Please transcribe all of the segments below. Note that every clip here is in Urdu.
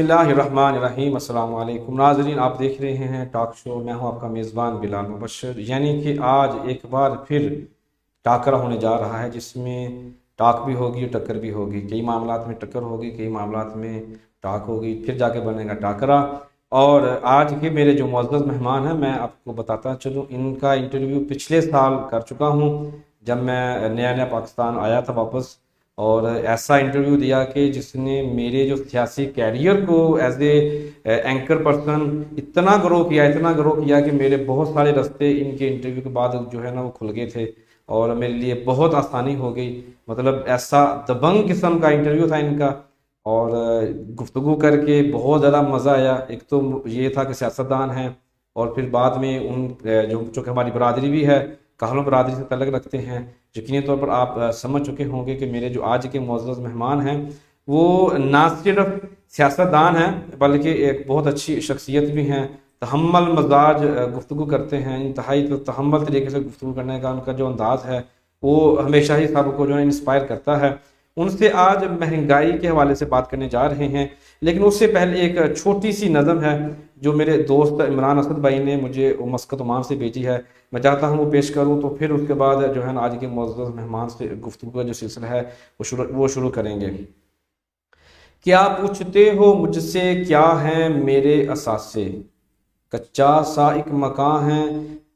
اللہ الرحمن الرحیم۔ السلام علیکم ناظرین، آپ دیکھ رہے ہیں ٹاک شو، میں ہوں آپ کا میزبان بلال مبشر۔ یعنی کہ آج ایک بار پھر ٹاکرا ہونے جا رہا ہے، جس میں ٹاک بھی ہوگی اور ٹکر بھی ہوگی۔ کئی معاملات میں ٹکر ہوگی، کئی معاملات میں ٹاک ہوگی، پھر جا کے بنے گا ٹاکرا۔ اور آج کے میرے جو معزز مہمان ہیں، میں آپ کو بتاتا چلوں، ان کا انٹرویو پچھلے سال کر چکا ہوں جب میں نیا پاکستان آیا تھا واپس، اور ایسا انٹرویو دیا کہ جس نے میرے جو سیاسی کیریئر کو ایز اے اینکر پرسن اتنا گرو کیا کہ میرے بہت سارے رستے ان کے انٹرویو کے بعد جو ہے نا وہ کھل گئے تھے، اور میرے لیے بہت آسانی ہو گئی۔ مطلب ایسا دبنگ قسم کا انٹرویو تھا ان کا، اور گفتگو کر کے بہت زیادہ مزہ آیا۔ ایک تو یہ تھا کہ سیاستدان ہیں، اور پھر بعد میں ان جو کہ ہماری برادری بھی ہے، کاہلوں برادری سے تعلق رکھتے ہیں۔ یقینی طور پر آپ سمجھ چکے ہوں گے کہ میرے جو آج کے معزز مہمان ہیں وہ نہ صرف سیاستدان ہیں بلکہ ایک بہت اچھی شخصیت بھی ہیں، تحمل مزاج گفتگو کرتے ہیں، انتہائی تحمل طریقے سے گفتگو کرنے کا ان کا جو انداز ہے وہ ہمیشہ ہی سب کو جو ہے انسپائر کرتا ہے۔ ان سے آج مہنگائی کے حوالے سے بات کرنے جا رہے ہیں، لیکن اس سے پہلے ایک چھوٹی سی نظم ہے جو میرے دوست عمران اسد بھائی نے مجھے مسقط عمان سے بھیجی ہے، میں چاہتا ہوں وہ پیش کروں، تو پھر اس کے بعد جو ہے نا آج کے معزز مہمان سے گفتگو کا جو سلسلہ ہے وہ شروع کریں گے۔ کیا پوچھتے ہو مجھ سے کیا ہیں میرے اثاثے، کچا سا ایک مکان ہے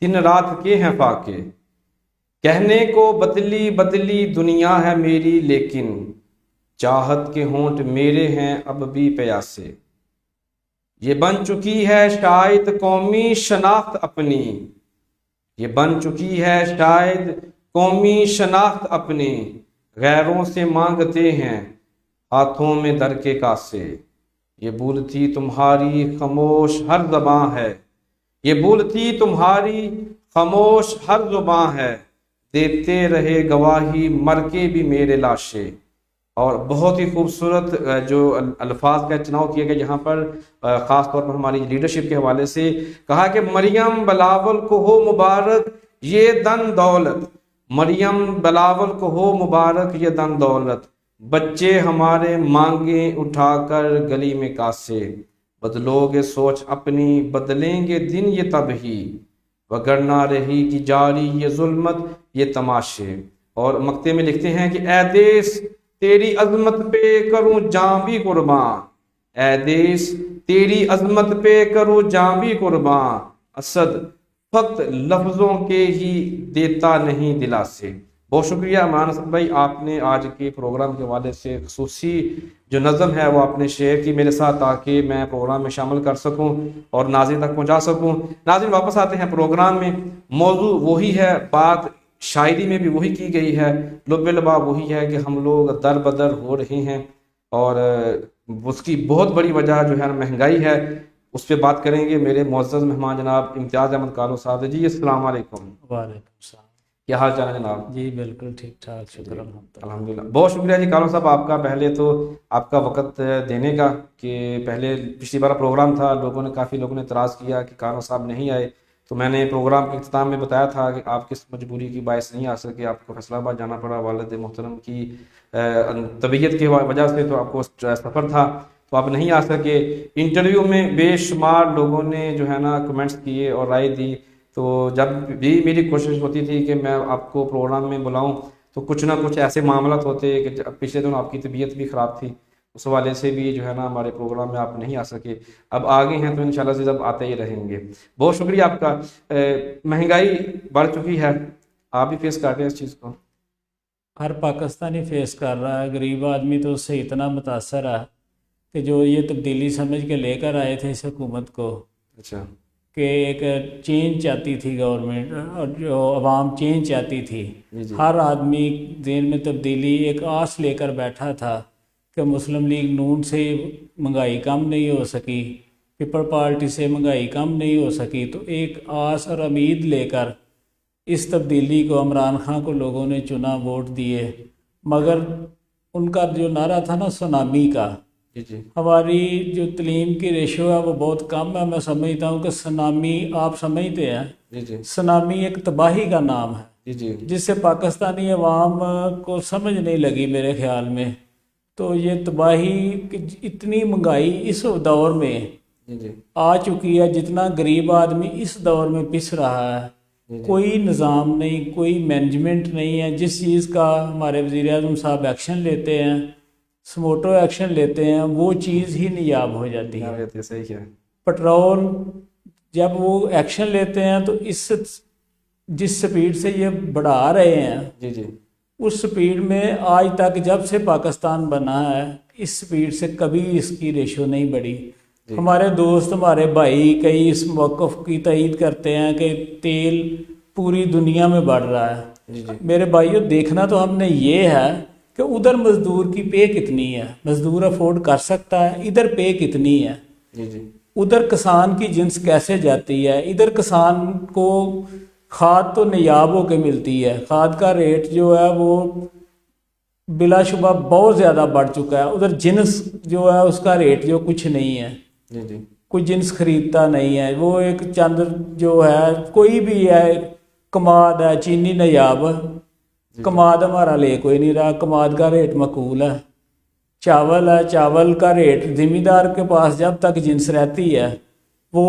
دن رات کے ہیں فاقے، کہنے کو بدلی بدلی دنیا ہے میری، لیکن چاہت کے ہونٹ میرے ہیں اب بھی پیاسے، یہ بن چکی ہے شاید قومی شناخت اپنی، یہ بن چکی ہے شاید قومی شناخت اپنی، غیروں سے مانگتے ہیں ہاتھوں میں در کے کاسے، یہ بولتی تمہاری خاموش ہر زباں ہے، یہ بولتی تمہاری خاموش ہر زباں ہے، دیتے رہے گواہی مر کے بھی میرے لاشے۔ اور بہت ہی خوبصورت جو الفاظ کا چناؤ کیا گیا یہاں پر، خاص طور پر ہماری لیڈرشپ کے حوالے سے کہا کہ مریم بلاول کو ہو مبارک یہ دن دولت، مریم بلاول کو ہو مبارک یہ دن دولت، بچے ہمارے مانگیں اٹھا کر گلی میں کاسے، بدلو گے سوچ اپنی بدلیں گے دن یہ تب ہی، وگرنہ رہی کی جاری یہ ظلمت یہ تماشے۔ اور مقطع میں لکھتے ہیں کہ اے دیس تیری عظمت پہ کروں جاں بھی قربان، اے دیس تیری عظمت پہ کروں جاں بھی قربان، اسد فقط لفظوں کے ہی دیتا نہیں دلاسے۔ بہت شکریہ عمران اسد بھائی، آپ نے آج کے پروگرام کے حوالے سے خصوصی جو نظم ہے وہ آپ نے شیئر کی میرے ساتھ تاکہ میں پروگرام میں شامل کر سکوں اور ناظرین تک پہنچا سکوں۔ ناظرین واپس آتے ہیں پروگرام میں، موضوع وہی ہے، بات شاعری میں بھی وہی کی گئی ہے، لب لبا وہی ہے کہ ہم لوگ در بدر ہو رہے ہیں، اور اس کی بہت بڑی وجہ جو ہے مہنگائی ہے، اس پہ بات کریں گے۔ میرے معزز مہمان جناب امتیاز احمد کالو صاحب، جی السلام علیکم۔ وعلیکم السلام۔ کیا حال چال ہے جناب؟ جی بالکل ٹھیک ٹھاک، شکر الحمدللہ۔ بہت شکریہ جی کالو صاحب آپ کا، پہلے تو آپ کا وقت دینے کا، کہ پہلے پچھلی بار پروگرام تھا، کافی لوگوں نے اعتراض کیا کہ کالو صاحب نہیں آئے، تو میں نے پروگرام کے اختتام میں بتایا تھا کہ آپ کس مجبوری کی باعث نہیں آ سکے، آپ کو فیصل آباد جانا پڑا، والد محترم کی طبیعت کی وجہ سے تو آپ کو سفر تھا تو آپ نہیں آ سکے۔ انٹرویو میں بے شمار لوگوں نے جو ہے نا کمنٹس کیے اور رائے دی، تو جب بھی میری کوشش ہوتی تھی کہ میں آپ کو پروگرام میں بلاؤں تو کچھ نہ کچھ ایسے معاملات ہوتے کہ پچھلے دنوں آپ کی طبیعت بھی خراب تھی، اس حوالے سے بھی جو ہے نا ہمارے پروگرام میں آپ نہیں آ سکے۔ اب آگے ہیں تو انشاءاللہ سے جب آتے ہی رہیں گے۔ بہت شکریہ آپ کا۔ مہنگائی بڑھ چکی ہے، آپ بھی فیس کر رہے ہیں اس چیز کو؟ ہر پاکستانی فیس کر رہا ہے، غریب آدمی تو اس سے اتنا متاثر ہے کہ جو یہ تبدیلی سمجھ کے لے کر آئے تھے اس حکومت کو، اچھا، کہ ایک چینج چاہتی تھی گورنمنٹ، اور جو عوام چینج چاہتی تھی، جی ہر آدمی ذہن میں تبدیلی ایک آس لے کر بیٹھا تھا کہ مسلم لیگ نون سے مہنگائی کم نہیں ہو سکی، پیپل پارٹی سے مہنگائی کم نہیں ہو سکی، تو ایک آس اور امید لے کر اس تبدیلی کو عمران خان کو لوگوں نے چنا، ووٹ دیے، مگر ان کا جو نعرہ تھا نا سونامی کا، جی ہماری جو تعلیم کی ریشو ہے وہ بہت کم ہے، میں سمجھتا ہوں کہ سونامی آپ سمجھتے ہیں، جی سونامی ایک تباہی کا نام ہے، جی جس سے پاکستانی عوام کو سمجھ نہیں لگی میرے خیال میں، تو یہ تباہی اتنی مہنگائی اس دور میں جی آ چکی ہے، جتنا غریب آدمی اس دور میں پس رہا ہے، کوئی نظام نہیں، کوئی مینجمنٹ نہیں ہے. جس چیز کا ہمارے وزیر اعظم صاحب ایکشن لیتے ہیں، سموٹو ایکشن لیتے ہیں، وہ چیز ہی نیاب ہو جاتی ہے. صحیح ہے. پٹرول جب وہ ایکشن لیتے ہیں تو جس سپیڈ سے یہ بڑھا رہے ہیں، جی اس سپیڈ میں آج تک جب سے پاکستان بنا ہے اس سپیڈ سے کبھی اس کی ریشو نہیں بڑھی. ہمارے دوست، ہمارے بھائی کئی اس موقف کی تائید کرتے ہیں کہ تیل پوری دنیا میں بڑھ رہا ہے. جی میرے بھائیوں، دیکھنا تو ہم نے یہ ہے کہ ادھر مزدور کی پے کتنی ہے، مزدور افورڈ کر سکتا ہے، ادھر پے کتنی ہے. جی ادھر کسان کی جنس کیسے جاتی ہے، ادھر کسان کو کھاد تو نیاب ہو کے ملتی ہے، کھاد کا ریٹ جو ہے وہ بلا شبہ بہت زیادہ بڑھ چکا ہے، ادھر جنس جو ہے اس کا ریٹ جو کچھ نہیں ہے، جی کوئی جنس خریدتا نہیں ہے. وہ ایک چند جو ہے کوئی بھی ہے، کماد ہے، چینی نیاب، کماد ہمارا لے کوئی نہیں رہا، کماد کا ریٹ معقول ہے. چاول ہے، چاول کا ریٹ زمیندار کے پاس جب تک جنس رہتی ہے وہ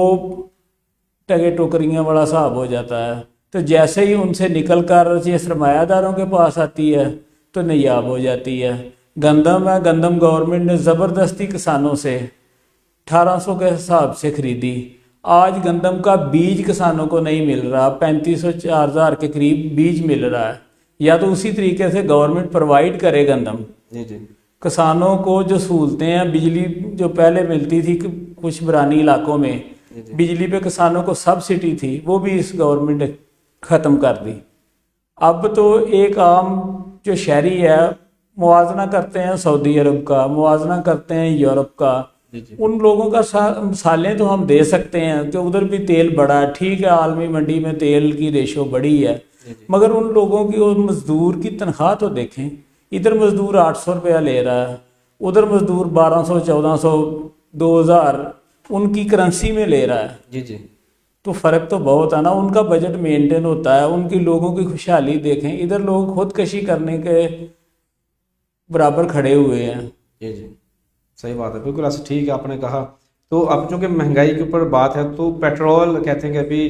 ٹگے ٹوکریاں والا حساب ہو جاتا ہے. تو جیسے ہی ان سے نکل کر یہ سرمایہ داروں کے پاس آتی ہے تو نیاب ہو جاتی ہے. گندم ہے، گندم گورنمنٹ نے زبردستی کسانوں سے 1800 کے حساب سے خریدی. آج گندم کا بیج کسانوں کو نہیں مل رہا، 3500 4000 کے قریب بیج مل رہا ہے. یا تو اسی طریقے سے گورنمنٹ پرووائڈ کرے گندم. جی کسانوں کو جو سہولتیں ہیں، بجلی جو پہلے ملتی تھی کچھ برانی علاقوں میں، بجلی پہ کسانوں کو سبسڈی تھی، وہ بھی اس گورنمنٹ نے ختم کر دی. اب تو ایک عام جو شہری ہے موازنہ کرتے ہیں سعودی عرب کا، موازنہ کرتے ہیں یورپ کا. ان لوگوں کا مثالیں تو ہم دے سکتے ہیں کہ ادھر بھی تیل بڑا ہے، ٹھیک ہے، عالمی منڈی میں تیل کی ریشو بڑی ہے، مگر ان لوگوں کی اور مزدور کی تنخواہ تو دیکھیں. ادھر مزدور 800 روپیہ لے رہا ہے، ادھر مزدور 1200 1400 2000 ان کی کرنسی میں لے رہا ہے. جی تو فرق تو بہت ہے نا. ان کا بجٹ مینٹین ہوتا ہے، ان کی لوگوں کی خوشحالی دیکھیں، ادھر لوگ خودکشی کرنے کے برابر کھڑے ہوئے ہیں. جی صحیح بات ہے، بالکل ایسا ٹھیک ہے آپ نے کہا. تو اب چونکہ مہنگائی کے اوپر بات ہے تو پیٹرول کہتے ہیں کہ ابھی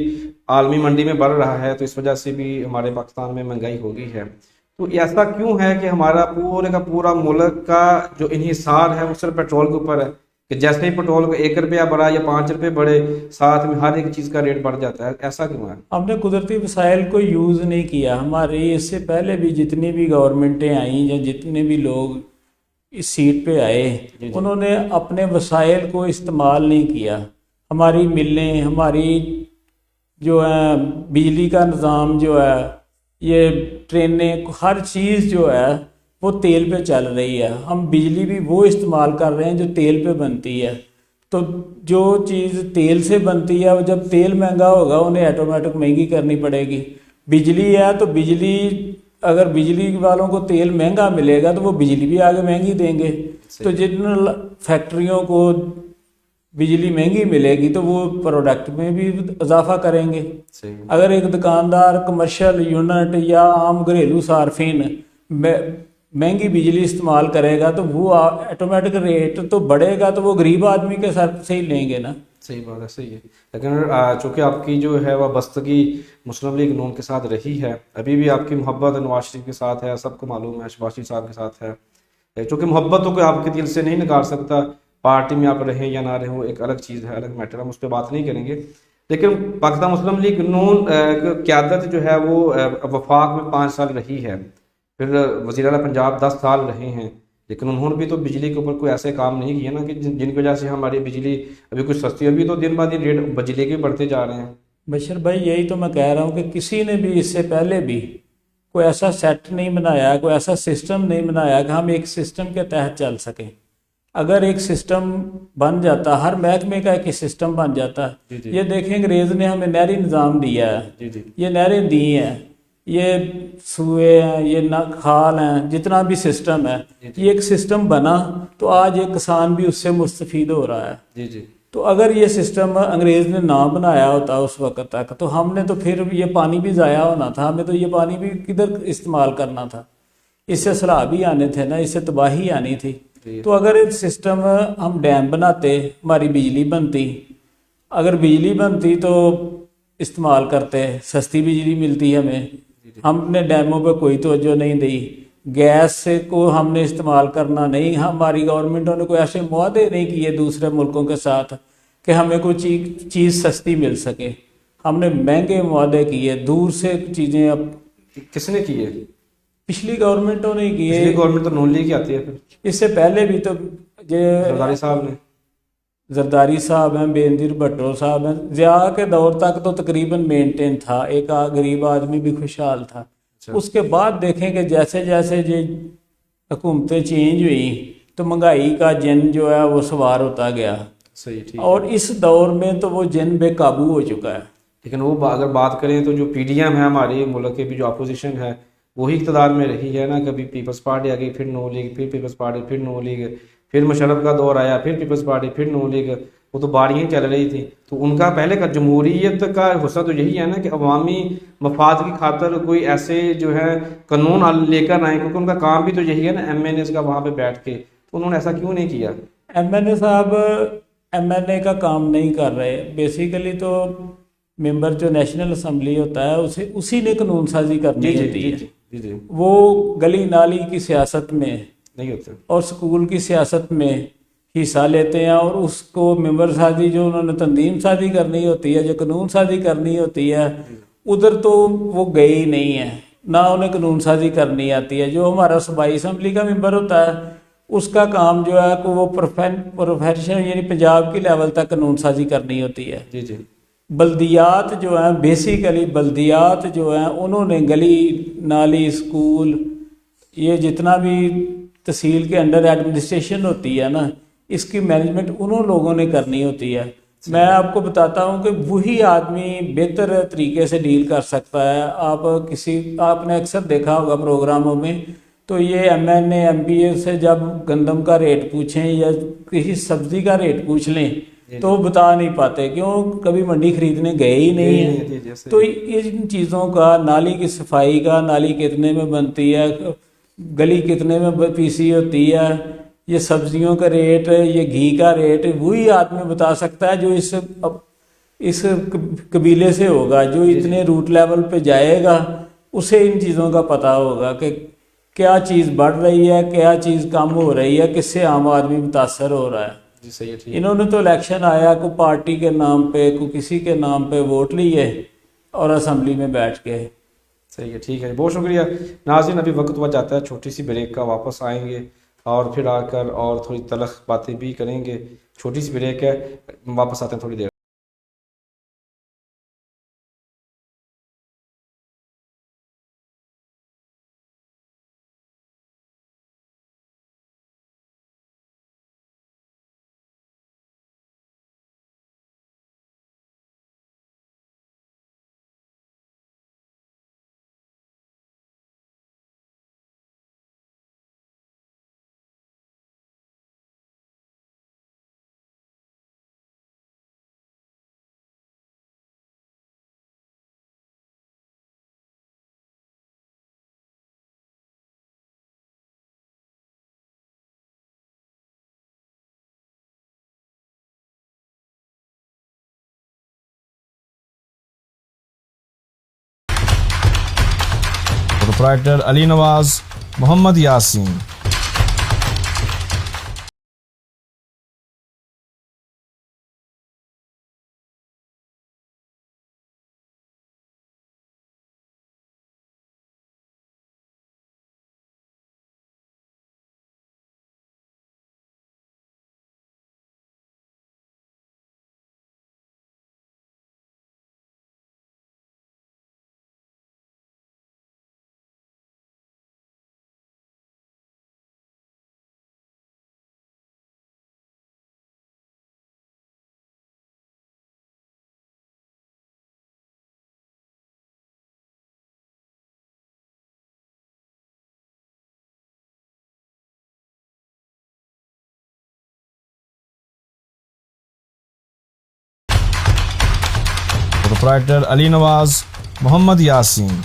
عالمی منڈی میں بڑھ رہا ہے، تو اس وجہ سے بھی ہمارے پاکستان میں مہنگائی ہو گئی ہے. تو ایسا کیوں ہے کہ ہمارا پورے کا پورا ملک کا جو انحصار ہے وہ صرف پیٹرول کے اوپر ہے، کہ جیسے ہی پیٹرول کا 1 روپیہ بڑھا یا 5 روپے بڑھے، ساتھ میں ہر ایک چیز کا ریٹ بڑھ جاتا ہے؟ ایسا کیوں ہے؟ ہم نے قدرتی وسائل کو یوز نہیں کیا. ہماری اس سے پہلے بھی جتنی بھی گورنمنٹیں آئیں یا جتنے بھی لوگ اس سیٹ پہ آئے، انہوں نے اپنے وسائل کو استعمال نہیں کیا. ہماری ملیں، ہماری جو ہے بجلی کا نظام جو ہے، یہ ٹرینیں، ہر چیز جو ہے وہ تیل پہ چل رہی ہے. ہم بجلی بھی وہ استعمال کر رہے ہیں جو تیل پہ بنتی ہے. تو جو چیز تیل سے بنتی ہے، جب تیل مہنگا ہوگا انہیں آٹومیٹک مہنگی کرنی پڑے گی. بجلی ہے تو بجلی، اگر بجلی والوں کو تیل مہنگا ملے گا تو وہ بجلی بھی آگے مہنگی دیں گے. تو جن فیکٹریوں کو بجلی مہنگی ملے گی تو وہ پروڈکٹ میں بھی اضافہ کریں گے. اگر ایک دکاندار کمرشل یونٹ یا عام گھریلو صارفین مہنگی بجلی استعمال کرے گا تو وہ آٹومیٹک ریٹ تو بڑھے گا، تو وہ غریب آدمی کے سر سے ہی لیں گے نا. صحیح بات ہے، صحیح ہے. لیکن چونکہ آپ کی جو ہے وابستگی مسلم لیگ نون کے ساتھ رہی ہے، ابھی بھی آپ کی محبت نواز شریف کے ساتھ ہے، سب کو معلوم ہے، شہباز شریف صاحب کے ساتھ ہے. چونکہ محبت تو کوئی آپ کے دل سے نہیں نکال سکتا، پارٹی میں آپ رہیں یا نہ رہیں وہ ایک الگ چیز ہے، الگ میٹر ہے، ہم اس پہ بات نہیں کریں گے. لیکن پاکستان مسلم لیگ نون قیادت جو ہے وہ وفاق میں 5 سال رہی ہے، پھر وزیر اعلیٰ پنجاب 10 سال رہے ہیں، لیکن انہوں نے بھی تو بجلی کے اوپر کوئی ایسے کام نہیں کیے نا کہ جن کی وجہ سے ہماری بجلی ابھی کچھ سستی، ابھی تو دن بعد دن ریٹ بجلی کے بڑھتے جا رہے ہیں. بشر بھائی، یہی تو میں کہہ رہا ہوں کہ کسی نے بھی اس سے پہلے بھی کوئی ایسا سیٹ نہیں بنایا، کوئی ایسا سسٹم نہیں بنایا کہ ہم ایک سسٹم کے تحت چل سکیں. اگر ایک سسٹم بن جاتا، ہر محکمے کا ایک سسٹم بن جاتا. یہ دیکھیں انگریز نے ہمیں نہری نظام دیا ہے، یہ نہریں دی ہیں، یہ سوئے ہیں، یہ کھال ہیں، جتنا بھی سسٹم ہے، یہ ایک سسٹم بنا تو آج ایک کسان بھی اس سے مستفید ہو رہا ہے. تو اگر یہ سسٹم انگریز نے نہ بنایا ہوتا اس وقت تک تو ہم نے تو پھر یہ پانی بھی ضائع ہونا تھا، ہمیں تو یہ پانی بھی کدھر استعمال کرنا تھا. اس سے سیلاب بھی آنے تھے نا، اس سے تباہی آنی تھی. تو اگر سسٹم ہم ڈیم بناتے ہماری بجلی بنتی، اگر بجلی بنتی تو استعمال کرتے، سستی بجلی ملتی ہمیں، ہم نے ڈیموں پہ کوئی توجہ نہیں دی، گیس کو ہم نے استعمال کرنا نہیں، ہماری گورنمنٹوں نے کوئی ایسے معاہدے نہیں کیے دوسرے ملکوں کے ساتھ کہ ہمیں کوئی چیز سستی مل سکے، ہم نے مہنگے معاہدے کیے، دور سے چیزیں اب کس نے کی ہے؟ پچھلی گورنمنٹوں نے کیے، پچھلی گورنمنٹ تو نون لیگ کی آتی ہے، پھر اس سے پہلے بھی تو زرداری صاحب نے، زرداری صاحب ہیں، بے نظیر بھٹو صاحب ہیں، ضیاء کے دور تک تو تقریباً مینٹین تھا، ایک غریب آدمی بھی خوشحال تھا۔ اس کے بعد دیکھیں کہ جیسے جیسے یہ حکومتیں چینج ہوئیں تو مہنگائی کا جن جو ہے وہ سوار ہوتا گیا، صحیح ٹھیک اور اس دور میں تو وہ جن بے قابو ہو چکا ہے۔ لیکن وہ اگر بات کریں تو جو پی ڈی ایم ہے ہمارے ملک کے بھی جو اپوزیشن ہے وہی اقتدار میں رہی ہے نا، کبھی پیپلز پارٹی آ گئی، پھر نون لیگ، پھر پیپلز پارٹی، پھر نون لیگ، پھر مشرف کا دور آیا، پھر پیپلز پارٹی، پھر نون لیگ، وہ تو باریاں چل رہی تھی۔ تو ان کا پہلے کا جمہوریت کا حصہ تو یہی ہے نا کہ عوامی مفاد کی خاطر کوئی ایسے جو ہے قانون لے کر آئیں، کیونکہ ان کا کام بھی تو یہی ہے نا ایم این ایز کا وہاں پہ بیٹھ کے، تو انہوں نے ایسا کیوں نہیں کیا؟ ایم این اے صاحب ایم این اے کا کام نہیں کر رہے، بیسیکلی تو ممبر جو نیشنل اسمبلی ہوتا ہے اسی نے قانون سازی کرنی ہوتی ہے، وہ گلی نالی کی سیاست میں نہیں ہوتا، اور سکول کی سیاست میں حصہ لیتے ہیں، اور اس کو ممبر سازی جو انہوں نے تنظیم سازی کرنی ہوتی ہے، جو قانون سازی کرنی ہوتی ہے، ادھر تو وہ گئے ہی نہیں ہیں، نہ انہیں قانون سازی کرنی آتی ہے۔ جو ہمارا صوبائی اسمبلی کا ممبر ہوتا ہے اس کا کام جو ہے کہ وہ پروفیشن یعنی پنجاب کی لیول تک قانون سازی کرنی ہوتی ہے۔ جی جی، بلدیات جو ہیں، بیسیکلی بلدیات جو ہیں انہوں نے گلی نالی اسکول یہ جتنا بھی تحصیل کے انڈر ایڈمنسٹریشن ہوتی ہے نا، اس کی مینجمنٹ انہوں لوگوں نے کرنی ہوتی ہے۔ میں آپ کو بتاتا ہوں کہ وہی آدمی بہتر طریقے سے ڈیل کر سکتا ہے۔ آپ نے اکثر دیکھا ہوگا پروگراموں میں، تو یہ M N A M P A سے جب گندم کا ریٹ پوچھیں یا کسی سبزی کا ریٹ پوچھ لیں تو بتا نہیں پاتے، کیوں؟ کبھی منڈی خریدنے گئے ہی نہیں ہیں۔ تو ان چیزوں کا، نالی کی صفائی کا، نالی کتنے میں بنتی ہے، گلی کتنے میں پیسی ہوتی ہے، یہ سبزیوں کا ریٹ، یہ گھی کا ریٹ، وہی آدمی بتا سکتا ہے جو اس قبیلے سے ہوگا، جو اتنے روٹ لیول پہ جائے گا اسے ان چیزوں کا پتہ ہوگا کہ کیا چیز بڑھ رہی ہے، کیا چیز کم ہو رہی ہے، کس سے عام آدمی متاثر ہو رہا ہے۔ جی صحیح ہے، انہوں نے تو الیکشن آیا کو پارٹی کے نام پہ، کو کسی کے نام پہ ووٹ لیے اور اسمبلی میں بیٹھ گئے۔ صحیح ہے، ٹھیک ہے، بہت شکریہ ناظرین۔ ابھی وقت ہوا جاتا ہے چھوٹی سی بریک کا، واپس آئیں گے اور پھر آ کر اور تھوڑی تلخ باتیں بھی کریں گے۔ چھوٹی سی بریک ہے، واپس آتے ہیں تھوڑی دیر۔ پروپرائٹر علی نواز محمد یاسین۔ پروپرائٹر علی نواز محمد یاسین۔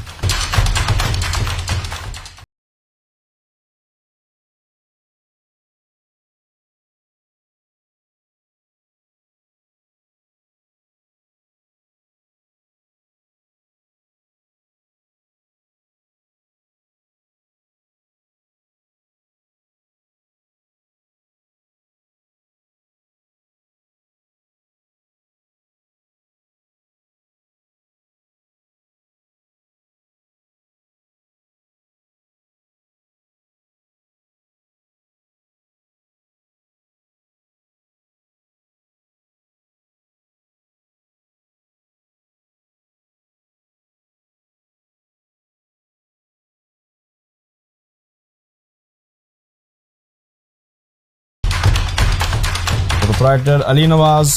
پروپرائٹر علی نواز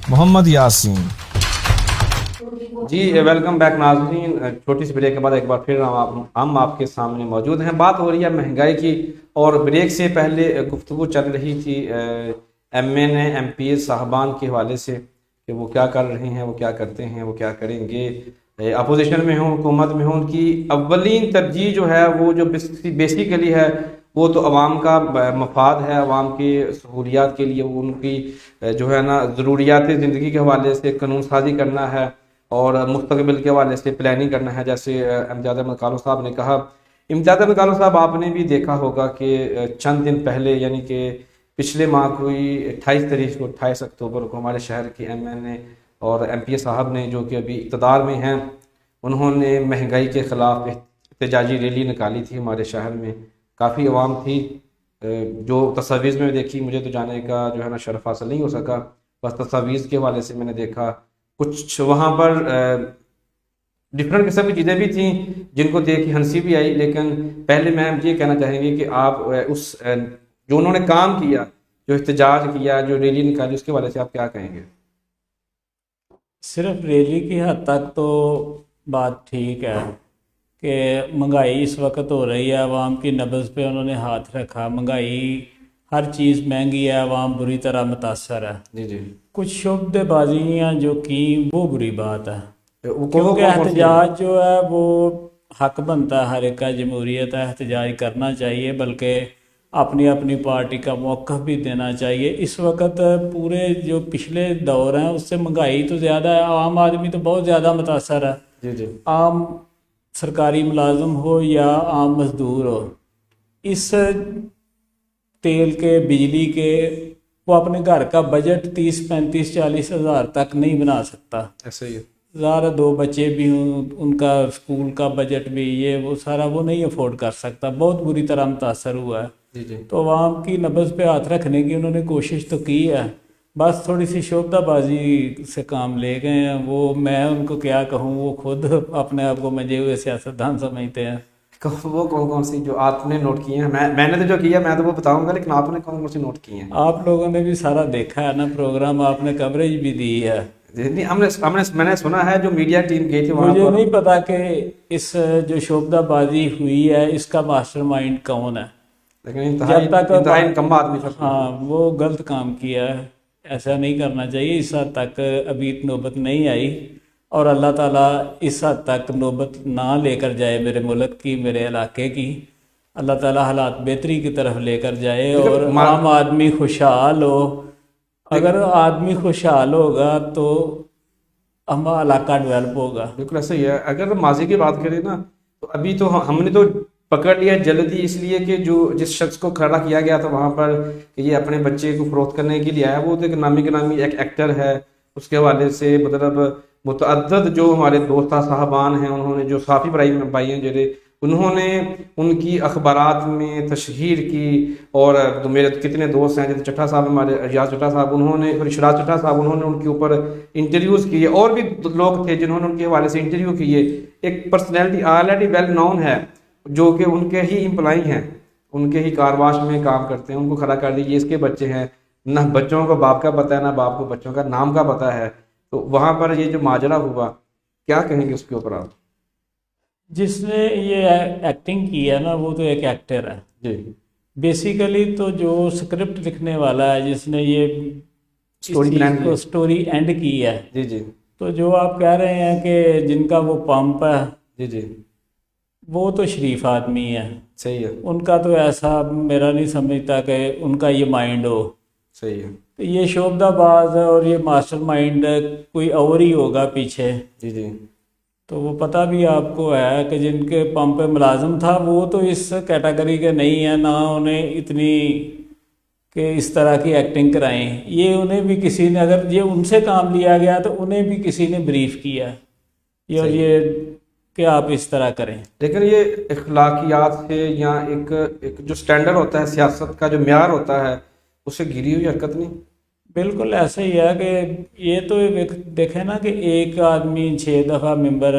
محمد یاسین۔ جی ویلکم بیک ناظرین، چھوٹی سی بریک کے بعد ایک بار پھر ہم آپ کے سامنے موجود ہیں۔ بات ہو رہی ہے مہنگائی کی، اور بریک سے پہلے گفتگو چل رہی تھی M N A M P S صاحبان کے حوالے سے کہ وہ کیا کر رہے ہیں، وہ کیا کرتے ہیں، وہ کیا کریں گے، اپوزیشن میں ہوں حکومت میں ہوں۔ ان کی اولین ترجیح جو ہے وہ جو بیسیکلی ہے وہ تو عوام کا مفاد ہے، عوام کی سہولیات کے لیے وہ ان کی جو ہے نا ضروریات زندگی کے حوالے سے قانون سازی کرنا ہے اور مستقبل کے حوالے سے پلاننگ کرنا ہے، جیسے امجد احمد کالو صاحب نے کہا۔ امجد احمد کالو صاحب آپ نے بھی دیکھا ہوگا کہ چند دن پہلے یعنی کہ پچھلے ماہ کوئی 28 اکتوبر کو ہمارے شہر کے ایم این اے اور ایم پی اے صاحب نے جو کہ ابھی اقتدار میں ہیں، انہوں نے مہنگائی کے خلاف احتجاجی ریلی نکالی تھی ہمارے شہر میں۔ کافی عوام تھی جو تصاویر میں دیکھی، مجھے تو جانے کا جو ہے نا شرف حاصل نہیں ہو سکا، بس تصاویر کے حوالے سے میں نے دیکھا۔ کچھ وہاں پر ڈفرینٹ قسم کی چیزیں بھی تھیں جن کو دیکھ کے ہنسی بھی آئی، لیکن پہلے میں یہ کہنا چاہیں گے کہ آپ اس جو انہوں نے کام کیا، جو احتجاج کیا، جو ریلی نکالی، اس کے حوالے سے آپ کیا کہیں گے؟ صرف ریلی کی حد تک تو بات ٹھیک ہے کہ مہنگائی اس وقت ہو رہی ہے، عوام کی نبض پہ انہوں نے ہاتھ رکھا۔ مہنگائی ہر چیز مہنگی ہے، عوام بری طرح متاثر ہے۔ جی جی، کچھ شعبے بازیاں جو کی وہ بری بات ہے، وہ کیونکہ احتجاج جو ہے وہ حق بنتا ہے، ہر ایک کا جمہوریت ہے، احتجاج کرنا چاہیے، بلکہ اپنی اپنی پارٹی کا موقف بھی دینا چاہیے۔ اس وقت پورے جو پچھلے دور ہیں اس سے مہنگائی تو زیادہ ہے، عام آدمی تو بہت زیادہ متاثر ہے۔ جی جی، عام سرکاری ملازم ہو یا عام مزدور ہو، اس تیل کے، بجلی کے، وہ اپنے گھر کا بجٹ 30 35 40 ہزار تک نہیں بنا سکتا۔ ایسا ہی ہے۔ ذرا 2 بچے بھی ہوں، ان کا اسکول کا بجٹ بھی، یہ وہ سارا وہ نہیں افورڈ کر سکتا، بہت بری طرح متاثر ہوا ہے۔ جی جی، تو عوام کی نبض پہ ہاتھ رکھنے کی انہوں نے کوشش تو کی ہے، بس تھوڑی سی شعبہ بازی سے کام لے گئے ہیں۔ وہ میں ان کو کیا کہوں، وہ خود اپنے آپ کو منجے ہوئے سیاستدان سمجھتے ہیں۔ وہ کون سی جو آپ نے نوٹ کی ہیں؟ میں نے تو جو کیا میں تو وہ بتاؤں گا، لیکن آپ نے کون سی نوٹ کی ہیں؟ آپ لوگوں نے بھی سارا دیکھا ہے نا پروگرام، آپ نے کوریج بھی دی ہے۔ میں نے سنا ہے جو میڈیا ٹیم گئی تھی وہاں مجھے پر، نہیں پتا کہ اس جو شعبہ بازی ہوئی ہے اس کا ماسٹر مائنڈ کون ہے، لیکن انتہائی نکما آدمی تھا۔ ہاں وہ غلط کام کیا ہے، ایسا نہیں کرنا چاہیے۔ اس حد تک ابھی نوبت نہیں آئی، اور اللہ تعالیٰ اس حد تک نوبت نہ لے کر جائے میرے ملک کی، میرے علاقے کی۔ اللہ تعالیٰ حالات بہتری کی طرف لے کر جائے اور عام آدمی خوشحال ہو۔ اگر آدمی خوشحال ہوگا تو ہمارا علاقہ ڈیولپ ہوگا۔ بالکل ایسا ہی ہے۔ اگر ماضی کی بات کریں نا تو ابھی تو ہم نے تو پکڑ لیا جلدی، اس لیے کہ جو جس شخص کو کھڑا کیا گیا تھا وہاں پر کہ یہ اپنے بچے کو فروخت کرنے کے لیے آیا، وہ تو ایک نامی ایک ایکٹر ہے۔ اس کے حوالے سے مطلب متعدد جو ہمارے دوست صاحبان ہیں، انہوں نے جو صحافی بھائی ہیں جڑے، انہوں نے ان کی اخبارات میں تشہیر کی، اور میرے کتنے دوست ہیں جیسے چٹھا صاحب، ہمارے اجاز چٹھا صاحب، انہوں نے پھر شراز چٹھا صاحب، انہوں نے ان کے اوپر انٹرویوز کیے، اور بھی لوگ تھے جنہوں نے ان کے حوالے سے انٹرویو کیے۔ ایک پرسنالٹی آلریڈی ویل نون ہے جو کہ ان کے ہی امپلائی ہیں، ان کے ہی کارواش میں کام کرتے ہیں، ان کو کھڑا کر دیجیے اس کے بچے ہیں، نہ بچوں کو باپ کا پتہ ہے نہ باپ کو بچوں کا نام کا پتہ ہے۔ تو وہاں پر یہ جو ماجرا ہوا، کیا کہیں گے اس کے اوپر آپ؟ جس نے یہ ایکٹنگ کی ہے نا وہ تو ایک ایکٹر ہے جی، بیسیکلی۔ تو جو اسکرپٹ لکھنے والا ہے، جس نے یہ سٹوری اینڈ کی ہے، جی جی، تو جو آپ کہہ رہے ہیں کہ جن کا وہ پمپ ہے، جی جی، وہ تو شریف آدمی ہے، صحیح ہے، ان کا تو ایسا میرا نہیں سمجھتا کہ ان کا یہ مائنڈ ہو۔ صحیح ہے، تو یہ شعبہ باز اور یہ ماسٹر مائنڈ کوئی اور ہی ہوگا پیچھے۔ جی جی، تو وہ پتہ بھی آپ کو ہے کہ جن کے پمپ پہ ملازم تھا وہ تو اس کیٹیگری کے نہیں ہیں، نہ انہیں اتنی کہ اس طرح کی ایکٹنگ کرائیں۔ یہ انہیں بھی کسی نے، اگر یہ ان سے کام لیا گیا تو انہیں بھی کسی نے بریف کیا اور یہ کہ آپ اس طرح کریں۔ لیکن یہ اخلاقیات سے یا ایک جو سٹینڈرڈ ہوتا ہے سیاست کا، جو معیار ہوتا ہے، اس سے گری ہوئی حرکت نہیں؟ بالکل ایسا ہی ہے کہ یہ تو دیکھیں نا کہ ایک آدمی 6 دفعہ ممبر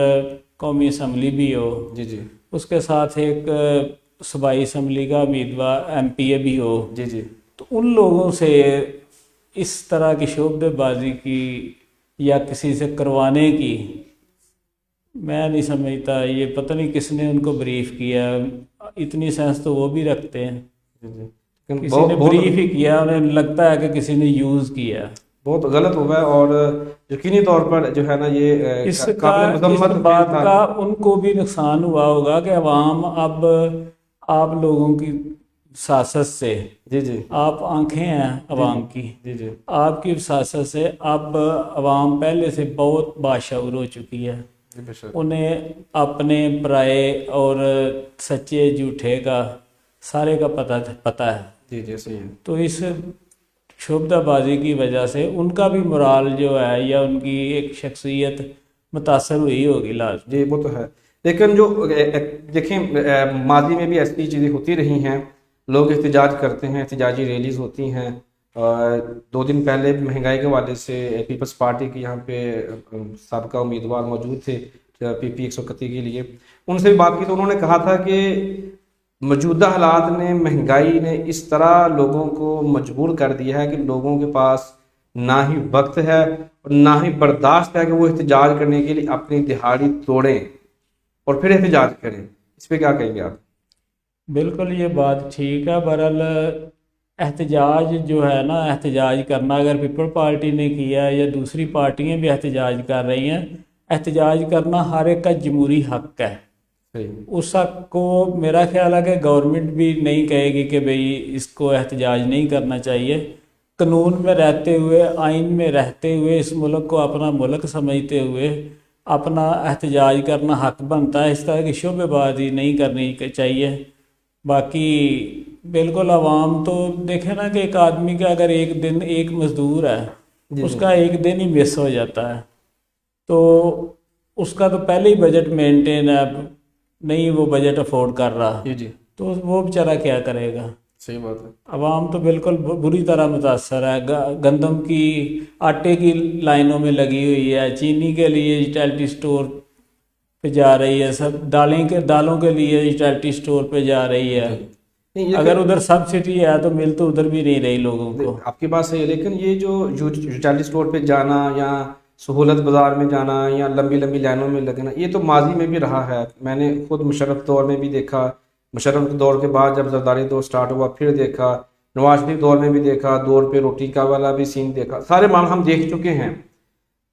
قومی اسمبلی بھی ہو، جی جی، اس کے ساتھ ایک صوبائی اسمبلی کا امیدوار ایم پی اے بھی ہو، جی جی، تو ان لوگوں سے اس طرح کی شعبے بازی کی یا کسی سے کروانے کی میں نہیں سمجھتا، یہ پتہ نہیں کس نے ان کو بریف کیا، اتنی سینس تو وہ بھی رکھتے ہیں، کسی نے بریف ہی کیا، انہیں لگتا ہے کہ کسی نے یوز کیا، بہت غلط ہوا ہے، اور یقینی طور پر جو ہے نا یہ اس قابل مذمت بات کا ان کو بھی نقصان ہوا ہوگا کہ عوام اب آپ لوگوں کی وساست سے، جی جی آپ آنکھیں ہیں عوام کی، جی جی آپ کی وساست سے اب عوام پہلے سے بہت باشعور ہو چکی ہے، جی بے شک، انہیں اپنے پرائے اور سچے جھوٹے کا سارے کا پتہ ہے، جی جی صحیح ہے، تو اس شعبہ بازی کی وجہ سے ان کا بھی مرال جو ہے یا ان کی ایک شخصیت متاثر ہوئی ہوگی لازم۔ جی وہ تو ہے، لیکن جو دیکھیں ماضی میں بھی ایسی چیزیں ہوتی رہی ہیں، لوگ احتجاج کرتے ہیں، احتجاجی ریلیز ہوتی ہیں، 2 دن پہلے بھی مہنگائی کے حوالے سے پیپلز پارٹی کے یہاں پہ سابقہ امیدوار موجود تھے PP 131 کے لیے، ان سے بھی بات کی تو انہوں نے کہا تھا کہ موجودہ حالات نے، مہنگائی نے اس طرح لوگوں کو مجبور کر دیا ہے کہ لوگوں کے پاس نہ ہی وقت ہے اور نہ ہی برداشت ہے کہ وہ احتجاج کرنے کے لیے اپنی دہاڑی توڑیں اور پھر احتجاج کریں، اس پہ کیا کہیں گے آپ؟ بالکل یہ بات ٹھیک ہے، بہرحال احتجاج جو ہے نا، احتجاج کرنا اگر پیپل پارٹی نے کیا یا دوسری پارٹیاں بھی احتجاج کر رہی ہیں، احتجاج کرنا ہر ایک کا جمہوری حق ہے، اس حق کو میرا خیال ہے کہ گورنمنٹ بھی نہیں کہے گی کہ بھئی اس کو احتجاج نہیں کرنا چاہیے، قانون میں رہتے ہوئے، آئین میں رہتے ہوئے، اس ملک کو اپنا ملک سمجھتے ہوئے اپنا احتجاج کرنا حق بنتا ہے، اس طرح کی شعبے بازی نہیں کرنی چاہیے۔ باقی بالکل عوام تو دیکھیں نا کہ ایک آدمی کا اگر ایک دن ایک مزدور ہے، اس کا ایک دن ہی مس ہو جاتا ہے، تو اس کا تو پہلے ہی بجٹ مینٹین ہے، نہیں وہ بجٹ افورڈ کر رہا، جی تو وہ بیچارہ کیا کرے گا؟ صحیح بات ہے، عوام تو بالکل بری طرح متاثر ہے، گندم کی، آٹے کی لائنوں میں لگی ہوئی ہے، چینی کے لیے ریٹیلٹی سٹور پہ جا رہی ہے، سب دالوں کے لیے ریٹیلٹی سٹور پہ جا رہی ہے، اگر ادھر سبسڈی ہے تو مل تو ادھر بھی نہیں رہی لوگوں کو۔ آپ کی بات صحیح ہے، لیکن یہ جو ریٹیل اسٹور پہ جانا یا سہولت بازار میں جانا یا لمبی لمبی لائنوں میں لگنا، یہ تو ماضی میں بھی رہا ہے، میں نے خود مشرف دور میں بھی دیکھا، مشرف دور کے بعد جب زرداری دور سٹارٹ ہوا پھر دیکھا، نواز شریف دور میں بھی دیکھا، دور پہ روٹی کا والا بھی سین دیکھا، سارے معاملے ہم دیکھ چکے ہیں،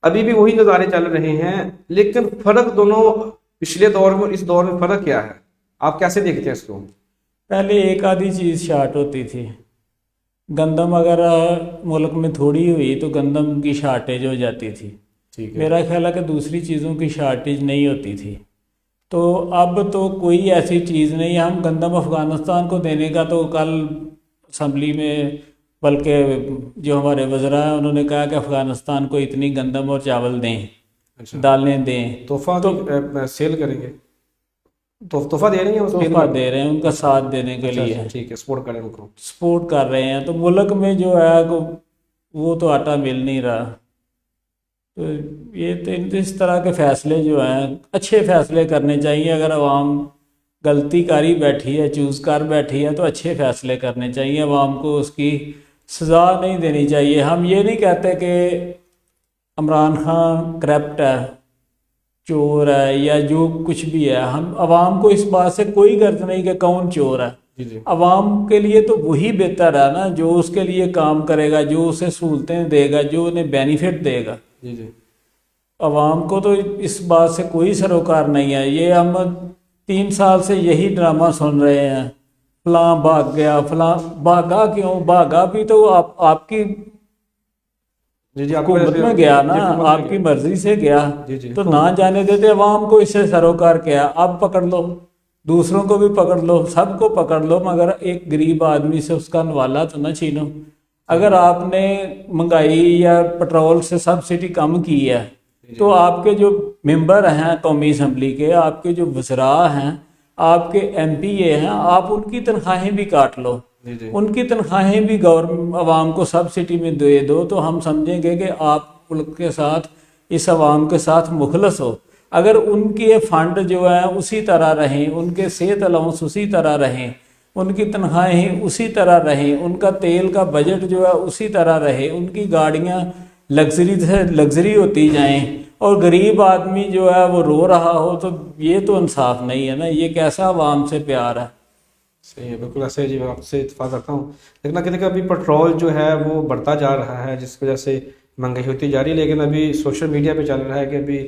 ابھی بھی وہی نظارے چل رہے ہیں، لیکن فرق دونوں پچھلے دور میں اور اس دور میں فرق کیا ہے؟ آپ کیسے دیکھتے ہیں اس کو؟ پہلے ایک آدھی چیز شارٹ ہوتی تھی، گندم اگر ملک میں تھوڑی ہوئی تو گندم کی شارٹیج ہو جاتی تھی، میرا خیال ہے کہ دوسری چیزوں کی شارٹیج نہیں ہوتی تھی، تو اب تو کوئی ایسی چیز نہیں، ہم گندم افغانستان کو دینے کا تو کل اسمبلی میں، بلکہ جو ہمارے وزراء ہیں انہوں نے کہا کہ افغانستان کو اتنی گندم اور چاول دیں، دالیں دیں، تحفہ سیل کریں گے، تحفہ دے رہے ہیں، تحفہ دے رہے ہیں ان کا ساتھ دینے کے لیے، ٹھیک ہے، سپورٹ کریں ان کو، سپورٹ کر رہے ہیں، تو ملک میں جو ہے وہ تو آٹا مل نہیں رہا، تو یہ تو اس طرح کے فیصلے جو ہیں اچھے فیصلے کرنے چاہیے، اگر عوام غلطی کاری بیٹھی ہے، چوز کر بیٹھی ہے تو اچھے فیصلے کرنے چاہیے، عوام کو اس کی سزا نہیں دینی چاہیے۔ ہم یہ نہیں کہتے کہ عمران خان کرپٹ ہے، چور ہے یا جو کچھ بھی ہے، ہم عوام کو اس بات سے کوئی غرض نہیں کہ کون چور ہے، عوام کے لیے تو وہی بہتر ہے نا جو اس کے لیے کام کرے گا، جو اسے سہولتیں دے گا، جو انہیں بینیفٹ دے گا، عوام کو تو اس بات سے کوئی سروکار نہیں ہے۔ یہ ہم 3 سال سے یہی ڈرامہ سن رہے ہیں، فلاں بھاگ گیا، فلاں بھاگا کیوں؟ بھاگا بھی تو آپ کی حکومت میں گیا نا، آپ کی مرضی سے گیا، تو نہ جانے دیتے عوام کو، اس سے سروکار کیا؟ اب پکڑ لو، دوسروں کو بھی پکڑ لو، سب کو پکڑ لو، مگر ایک غریب آدمی سے اس کا نوالا تو نہ چھینو۔ اگر آپ نے مہنگائی یا پٹرول سے سبسڈی کم کی ہے تو آپ کے جو ممبر ہیں قومی اسمبلی کے، آپ کے جو وزراء ہیں، آپ کے MP ہیں، آپ ان کی تنخواہیں بھی کاٹ لو، ان کی تنخواہیں بھی عوام کو سبسڈی میں دے دو، تو ہم سمجھیں گے کہ آپ ملک کے ساتھ، اس عوام کے ساتھ مخلص ہو۔ اگر ان کے فنڈ جو ہیں اسی طرح رہیں، ان کے صحت الاؤنس اسی طرح رہیں، ان کی تنخواہیں اسی طرح رہیں، ان کا تیل کا بجٹ جو ہے اسی طرح رہے، ان کی گاڑیاں لگژری سے لگژری ہوتی جائیں اور غریب آدمی جو ہے وہ رو رہا ہو، تو یہ تو انصاف نہیں ہے نا، یہ کیسا عوام سے پیار ہے؟ صحیح ہے، بالکل ایسے جی، میں آپ سے اتفاق کرتا ہوں. لیکن کہتے کہ ابھی پیٹرول جو ہے وہ بڑھتا جا رہا ہے، جس کی وجہ سے مہنگائی ہوتی جا رہی ہے، لیکن ابھی سوشل میڈیا پہ چل رہا ہے کہ ابھی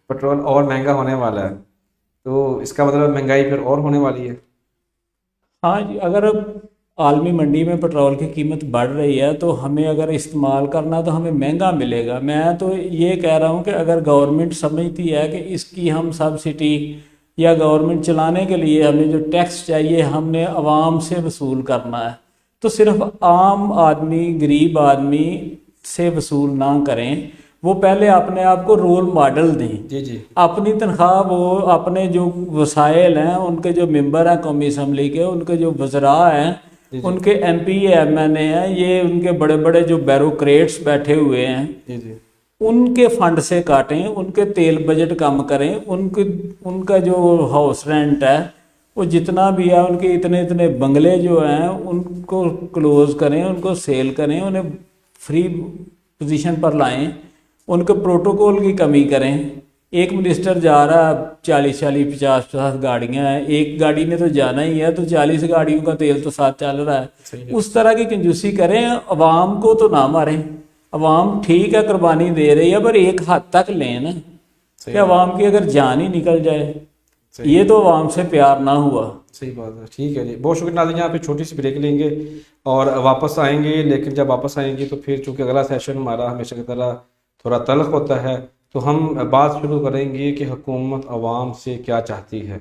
پیٹرول اور مہنگا ہونے والا ہے، تو اس کا مطلب مہنگائی پھر اور ہونے والی ہے. ہاں جی، اگر عالمی منڈی میں پٹرول کی قیمت بڑھ رہی ہے تو ہمیں اگر استعمال کرنا تو ہمیں مہنگا ملے گا. میں تو یہ کہہ رہا ہوں کہ اگر گورنمنٹ سمجھتی ہے کہ اس کی ہم سبسڈی یا گورنمنٹ چلانے کے لیے ہمیں جو ٹیکس چاہیے ہم نے عوام سے وصول کرنا ہے، تو صرف عام آدمی، غریب آدمی سے وصول نہ کریں، وہ پہلے اپنے آپ کو رول ماڈل دیں. جی جی اپنی تنخواہ وہ اپنے جو وسائل ہیں، ان کے جو ممبر ہیں قومی اسمبلی کے، ان کے جو وزراء ہیں، جی ان کے ایم پی ایم این اے ہیں، یہ ان کے بڑے بڑے جو بیوروکریٹس بیٹھے ہوئے ہیں، جی جی ان کے فنڈ سے کاٹیں، ان کے تیل بجٹ کم کریں، ان کا جو ہاؤس رینٹ ہے وہ جتنا بھی ہے، ان کے اتنے اتنے بنگلے جو ہیں ان کو کلوز کریں، ان کو سیل کریں، انہیں فری پوزیشن پر لائیں، ان کے پروٹوکول کی کمی کریں. ایک منسٹر جا رہا ہے، 40 50 گاڑیاں ہیں، ایک گاڑی نے تو جانا ہی ہے، تو 40 گاڑیوں کا تیل تو ساتھ چل رہا ہے. اس طرح کی کنجوسی کریں، عوام کو تو نہ ماریں. عوام ٹھیک ہے قربانی دے رہی ہے، پر ایک حد تک لیں نا، کہ عوام کی اگر جان ہی نکل جائے، یہ تو عوام سے پیار نہ ہوا. صحیح بات ہے. ٹھیک ہے جی، بہت شکریہ ناظرین. یہاں پہ چھوٹی سی بریک لیں گے اور واپس آئیں گے. لیکن جب واپس آئیں گے تو پھر چونکہ اگلا سیشن ہمارا ہمیشہ کی طرح تھوڑا تلخ ہوتا ہے، تو ہم بات شروع کریں گے کہ حکومت عوام سے کیا چاہتی ہے.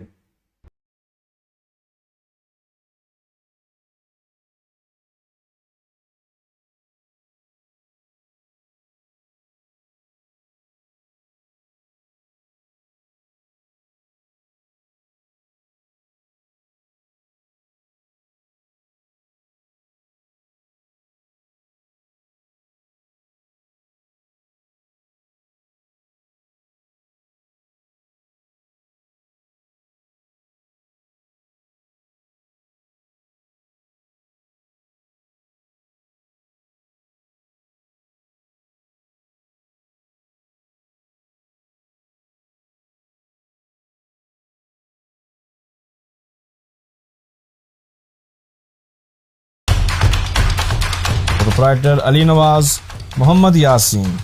پروپرائٹر علی نواز محمد یاسین.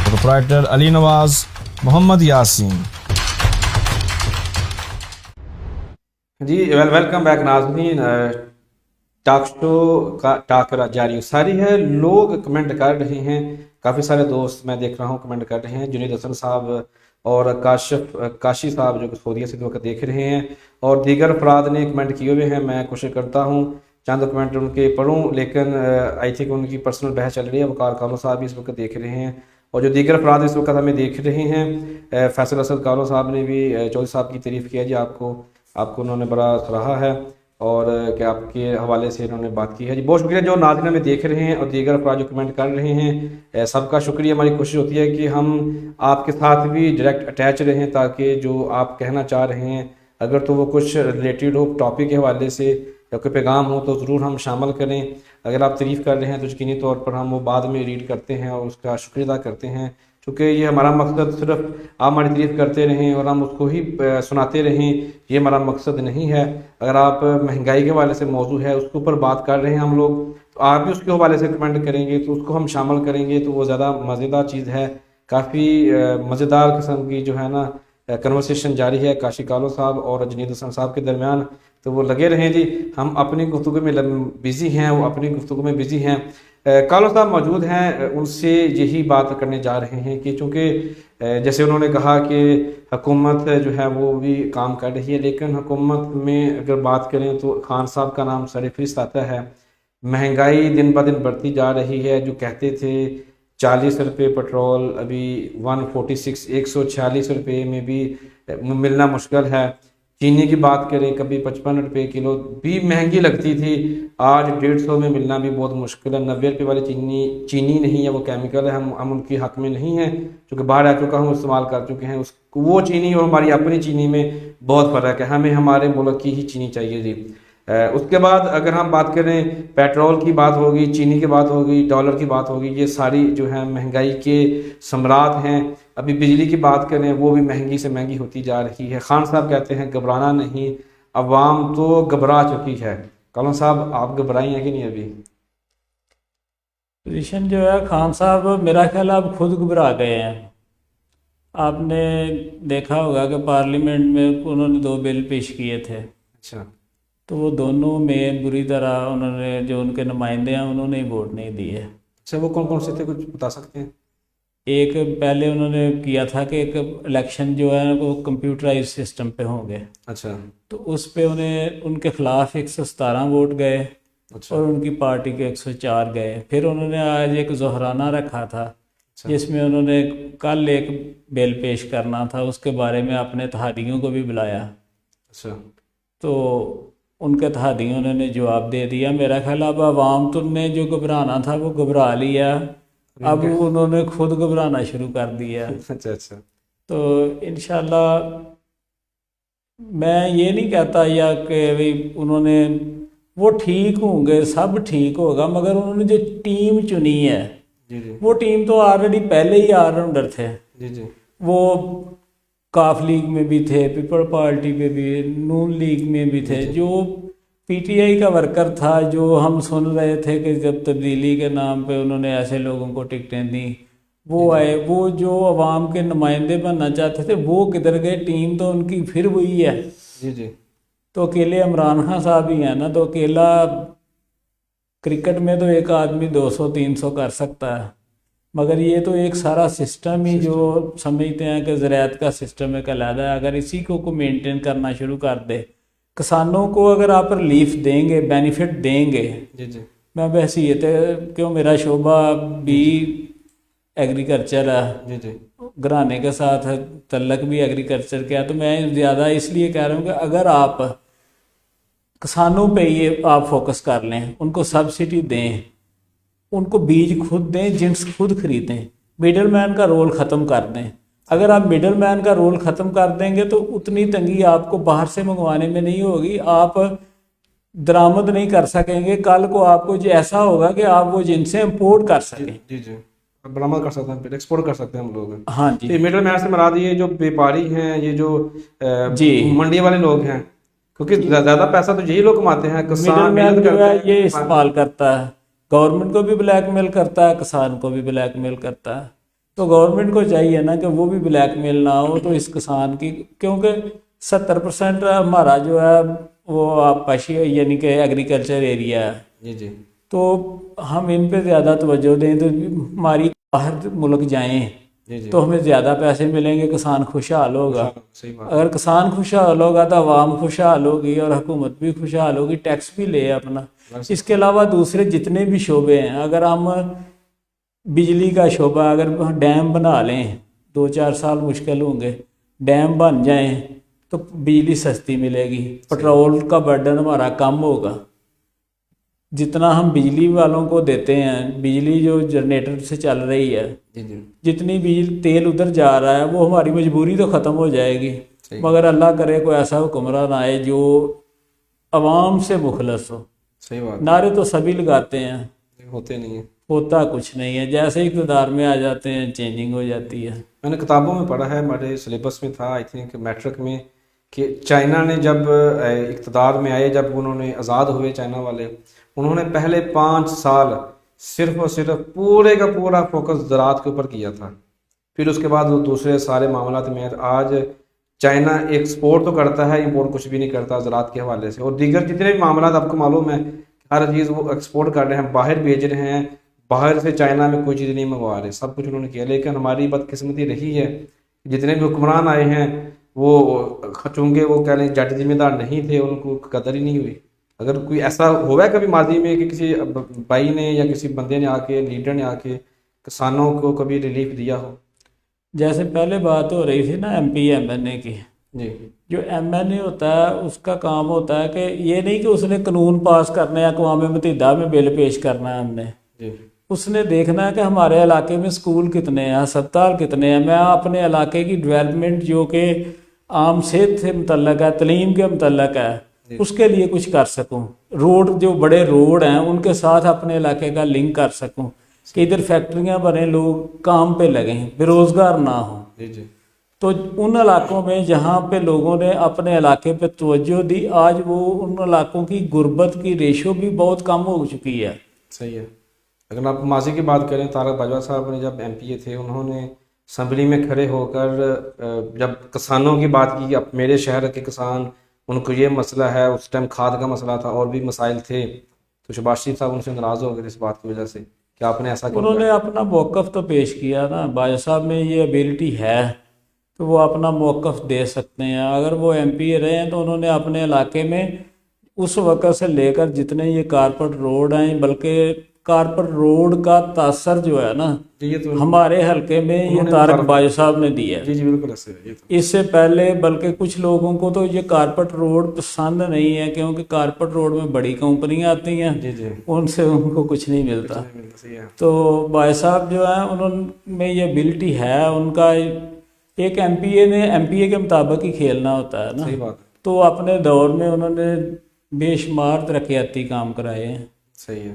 پروپرائٹر علی نواز محمد یاسین. جی ویلکم بیک ناظرین. ٹاک شو کا ٹاکرا جاری ساری ہے. لوگ کمنٹ کر رہے ہیں، کافی سارے دوست میں دیکھ رہا ہوں کمنٹ کر رہے ہیں. جنید حسن صاحب اور کاشی صاحب جو کہ سعودیہ سے وقت دیکھ رہے ہیں، اور دیگر افراد نے کمنٹ کیے ہوئے ہیں. میں کوشش کرتا ہوں چند کمنٹ ان کے پڑھوں، لیکن آئی تھنک ان کی پرسنل بحث چل رہی ہے. وقار کالو صاحب بھی اس وقت دیکھ رہے ہیں، اور جو دیگر افراد اس وقت ہمیں دیکھ رہے ہیں، فیصل اسد کالو صاحب نے بھی چودھری صاحب کی تعریف کیا جی. آپ کو انہوں نے بڑا سراہا ہے، اور کہ آپ کے حوالے سے انہوں نے بات کی ہے جی. بہت شکریہ جو ناظرین ہمیں دیکھ رہے ہیں اور دیگر افراد جو کمنٹ کر رہے ہیں، سب کا شکریہ. ہماری کوشش ہوتی ہے کہ ہم آپ کے ساتھ بھی ڈائریکٹ اٹیچ رہیں، تاکہ جو آپ کہنا چاہ رہے ہیں اگر تو وہ کچھ ریلیٹڈ ہو ٹاپک کے حوالے سے یا کوئی پیغام ہو تو ضرور ہم شامل کریں. اگر آپ تعریف کر رہے ہیں تو یقینی طور پر ہم وہ بعد میں ریڈ کرتے ہیں اور اس کا شکریہ ادا کرتے ہیں، چونکہ یہ ہمارا مقصد صرف آپ ہماری تعریف کرتے رہیں اور ہم اس کو ہی سناتے رہیں، یہ ہمارا مقصد نہیں ہے. اگر آپ مہنگائی کے حوالے سے موضوع ہے اس کے اوپر بات کر رہے ہیں ہم لوگ، تو آپ بھی اس کے حوالے سے کمنٹ کریں گے تو اس کو ہم شامل کریں گے، تو وہ زیادہ مزیدار چیز ہے. کافی مزیدار قسم کی جو ہے نا کنورسیشن جاری ہے کاشی کالو صاحب اور جنید حسن صاحب کے درمیان، تو وہ لگے رہیں جی، ہم اپنی گفتگو میں بزی ہیں، وہ اپنی گفتگو میں بزی ہیں۔ کالو صاحب موجود ہیں، ان سے یہی بات کرنے جا رہے ہیں کہ چونکہ جیسے انہوں نے کہا کہ حکومت جو ہے وہ بھی کام کر رہی ہے، لیکن حکومت میں اگر بات کریں تو خان صاحب کا نام سر فہرست آتا ہے۔ مہنگائی دن بہ دن بڑھتی جا رہی ہے، جو کہتے تھے 40 روپے پٹرول ابھی 146 146 روپے میں بھی ملنا مشکل ہے۔ چینی کی بات کریں کبھی 55 روپے کلو بھی مہنگی لگتی تھی، آج 150 میں ملنا بھی بہت مشکل ہے۔ 90 روپے والی چینی نہیں ہے، وہ کیمیکل ہے، ہم ان کی حق میں نہیں ہیں، چونکہ باہر آ چکا ہوں استعمال کر چکے ہیں وہ چینی اور ہماری اپنی چینی میں بہت فرق ہے، ہمیں ہمارے ملک کی ہی چینی چاہیے جی۔ اس کے بعد اگر ہم بات کریں پیٹرول کی بات ہوگی، چینی کی بات ہوگی، ڈالر کی بات ہوگی، یہ ساری جو ہے مہنگائی کے ثمرات ہیں۔ ابھی بجلی کی بات کریں وہ بھی مہنگی سے مہنگی ہوتی جا رہی ہے۔ خان صاحب کہتے ہیں گھبرانا نہیں، عوام تو گھبرا چکی ہے۔ کالوں صاحب آپ گھبرائی ہیں کہ نہیں ابھی؟ پوزیشن جو ہے خان صاحب میرا خیال آپ خود گھبرا گئے ہیں۔ آپ نے دیکھا ہوگا کہ پارلیمنٹ میں انہوں نے 2 بل پیش کیے تھے، اچھا، تو وہ دونوں میں بری طرح انہوں نے جو ان کے نمائندے ہیں انہوں نے ووٹ نہیں دیے۔ اچھا، وہ کون کون سے تھے، کچھ بتا سکتے ہیں؟ ایک پہلے انہوں نے کیا تھا کہ ایک الیکشن جو ہے وہ کمپیوٹرائز سسٹم پہ ہوں گے، اچھا تو اس پہ ان کے خلاف 117 ووٹ گئے اچھا اور ان کی پارٹی کے 104 گئے۔ پھر انہوں نے آج ایک ظہرانہ رکھا تھا جس میں انہوں نے کل ایک بل پیش کرنا تھا، اس کے بارے میں اپنے اتحادیوں کو بھی بلایا، اچھا تو ان کے اتحادیوں نے جواب دے دیا۔ میرا خیال اب عوام تم نے جو گھبرانا تھا وہ گھبرا لیا، اب انہوں نے خود گھبرانا شروع کر دیا۔ اچھا اچھا تو انشاءاللہ میں یہ نہیں کہتا یا کہ انہوں نے وہ ٹھیک ہوں گے، سب ٹھیک ہوگا، مگر انہوں نے جو ٹیم چنی ہے جی جی وہ ٹیم تو آلریڈی پہلے ہی آل راؤنڈر تھے، جی جی وہ کاف لیگ میں بھی تھے، پیپل پارٹی میں بھی، نون لیگ میں بھی تھے، جو پی ٹی آئی کا ورکر تھا، جو ہم سن رہے تھے کہ جب تبدیلی کے نام پہ انہوں نے ایسے لوگوں کو ٹکٹیں دیں، وہ آئے، وہ جو عوام کے نمائندے بننا چاہتے تھے وہ کدھر گئے؟ ٹیم تو ان کی پھر وہی ہے، جی جی تو اکیلے عمران خان صاحب ہی ہیں نا، تو اکیلا کرکٹ میں تو ایک آدمی 200-300 کر سکتا ہے، مگر یہ تو ایک سارا سسٹم ہی جو سمجھتے ہیں کہ زراعت کا سسٹم ایک علیحدہ ہے، اگر اسی کو مینٹین کرنا شروع کر دے، کسانوں کو اگر آپ ریلیف دیں گے، بینیفٹ دیں گے، جی جی میں بحثیت کیوں میرا شعبہ بھی ایگریکلچر ہے، جی جی گھرانے کے ساتھ تعلق بھی ایگریکلچر کیا، تو میں زیادہ اس لیے کہہ رہا ہوں کہ اگر آپ کسانوں پہ یہ آپ فوکس کر لیں، ان کو سبسڈی دیں، ان کو بیج خود دیں، جنس خود خریدیں، مڈل مین کا رول ختم کر دیں۔ اگر آپ مڈل مین کا رول ختم کر دیں گے تو اتنی تنگی آپ کو باہر سے منگوانے میں نہیں ہوگی، آپ درآمد نہیں کر سکیں گے، کل کو آپ کو ایسا ہوگا کہ آپ وہ جنسیں امپورٹ کر سکیں۔ جی جی برآمد کر سکتے ہیں، پھر ایکسپورٹ کر سکتے ہیں ہم لوگ۔ ہاں جی، مڈل مین سے مراد یہ جو بیپاری ہیں، یہ جو جی منڈی والے لوگ ہیں، کیونکہ زیادہ پیسہ تو یہی لوگ کماتے ہیں، مڈل کسان مین محنت جو ہے کرتے ہیں۔ یہ استعمال کرتا ہے، گورنمنٹ کو بھی بلیک میل کرتا ہے، کسان کو بھی بلیک میل کرتا ہے، تو گورنمنٹ کو چاہیے نا کہ وہ بھی بلیک میل نہ ہو، تو اس کسان کی، کیونکہ 70% ہمارا جو ہے وہ آبپاشی یعنی کہ ایگریکلچر ایریا ہے، جی جی تو ہم ان پہ زیادہ توجہ دیں تو ہماری باہر ملک جائیں جی جی تو ہمیں زیادہ پیسے ملیں گے، کسان خوشحال ہوگا۔ صحیح بات۔ اگر کسان خوشحال ہوگا تو عوام خوشحال ہوگی اور حکومت بھی خوشحال ہوگی، ٹیکس بھی لے اپنا۔ اس کے علاوہ دوسرے جتنے بھی شعبے ہیں، اگر ہم بجلی کا شعبہ اگر ڈیم بنا لیں، 2-4 سال مشکل ہوں گے، ڈیم بن جائیں تو بجلی سستی ملے گی، پٹرول کا برڈن ہمارا کم ہوگا۔ جتنا ہم بجلی والوں کو دیتے ہیں، بجلی جو جنریٹر سے چل رہی ہے، جی جی جتنی بجلی تیل ادھر جا رہا ہے وہ ہماری مجبوری تو ختم ہو جائے گی، مگر اللہ کرے کوئی ایسا حکمران آئے جو عوام سے مخلص ہو۔ صحیح بات، نعرے تو سبھی لگاتے ہیں، ہوتے نہیں ہیں۔ ہوتا کچھ نہیں ہے، جیسے اقتدار میں آ جاتے ہیں چینجنگ ہو جاتی ہے۔ میں نے کتابوں میں پڑھا ہے، ہمارے سلیبس میں تھا آئی تھنک میٹرک میں، کہ چائنا نے جب اقتدار میں آئے، جب انہوں نے آزاد ہوئے چائنا والے، انہوں نے پہلے 5 سال صرف اور صرف پورے کا پورا فوکس زراعت کے اوپر کیا تھا، پھر اس کے بعد وہ دوسرے سارے معاملات میں آج چائنا ایکسپورٹ تو کرتا ہے، امپورٹ کچھ بھی نہیں کرتا زراعت کے حوالے سے، اور دیگر جتنے بھی معاملات آپ کو معلوم ہے ہر چیز وہ ایکسپورٹ کر رہے ہیں، باہر بھیج رہے ہیں، باہر سے چائنا میں کوئی چیز نہیں منگوا رہے، سب کچھ انہوں نے کیا. لیکن ہماری بدقسمتی رہی ہے جتنے بھی حکمران آئے ہیں وہ چونکہ وہ کہہ لیں جٹ ذمہ دار نہیں تھے، ان کو قدر ہی نہیں ہوئی. اگر کوئی ایسا ہوا ہے کبھی ماضی میں کہ کسی بھائی نے یا کسی بندے نے آ کے، لیڈر نے آ کے کسانوں کو کبھی ریلیف دیا ہو؟ جیسے پہلے بات ہو رہی تھی نا ایم پی ایم این اے کی، جی جو ایم این اے ہوتا ہے اس کا کام ہوتا ہے کہ یہ نہیں کہ اس نے قانون پاس کرنا ہے، اقوام متحدہ میں بل پیش کرنا ہے، ہم نے جی اس نے دیکھنا ہے کہ ہمارے علاقے میں اسکول کتنے ہیں، ہسپتال کتنے ہیں، میں اپنے علاقے کی ڈیولپمنٹ جو کہ عام صحت سے متعلق ہے، تعلیم کے متعلق ہے، اس کے لیے کچھ کر سکوں. روڈ جو بڑے روڈ ہیں ان کے ساتھ اپنے علاقے کا لنک کر سکوں کہ ادھر فیکٹریاں بنیں، لوگ کام پہ لگیں، بے روزگار نہ ہوں. جی جی تو ان علاقوں میں جہاں پہ لوگوں نے اپنے علاقے پہ توجہ دی، آج وہ ان علاقوں کی غربت کی ریشو بھی بہت کم ہو چکی ہے. صحیح ہے. اگر آپ ماضی کی بات کریں، طارق باجوہ صاحب نے جب ایم پی اے تھے، انہوں نے اسمبلی میں کھڑے ہو کر جب کسانوں کی بات کی کہ اب میرے شہر کے کسان، ان کو یہ مسئلہ ہے، اس ٹائم کھاد کا مسئلہ تھا اور بھی مسائل تھے، تو شہباز شریف صاحب ان سے ناراض ہو گئے اس بات کی وجہ سے کہ آپ نے ایسا کیوں انہوں کیا؟ نے اپنا موقف تو پیش کیا نا، باجوہ صاحب میں یہ ابیلٹی ہے تو وہ اپنا موقف دے سکتے ہیں. اگر وہ ایم پی اے رہے ہیں تو انہوں نے اپنے علاقے میں اس وقت سے لے کر جتنے یہ کارپٹ روڈ ہیں، بلکہ کارپٹ روڈ کا تاثر جو ہے نا یہ تو ہمارے حلقے میں یہ طارق باجوہ صاحب نے دیا ہے. جی جی بالکل ایسے ہے. یہ تو اس سے پہلے بلکہ کچھ لوگوں کو تو یہ کارپٹ روڈ پسند نہیں ہے، کیونکہ کارپٹ روڈ میں بڑی کمپنیاں آتی ہیں، جی جی ان سے ان کو کچھ نہیں ملتا. صحیح ہے. تو باجوہ صاحب جو ہیں انہوں میں یہ ابیلٹی ہے، ان کا ایک ایم پی اے نے ایم پی اے کے مطابق ہی کھیلنا ہوتا ہے نا. صحیح بات ہے. تو اپنے دور میں انہوں نے بے شمار ترقیاتی کام کرائے ہیں. صحیح ہے.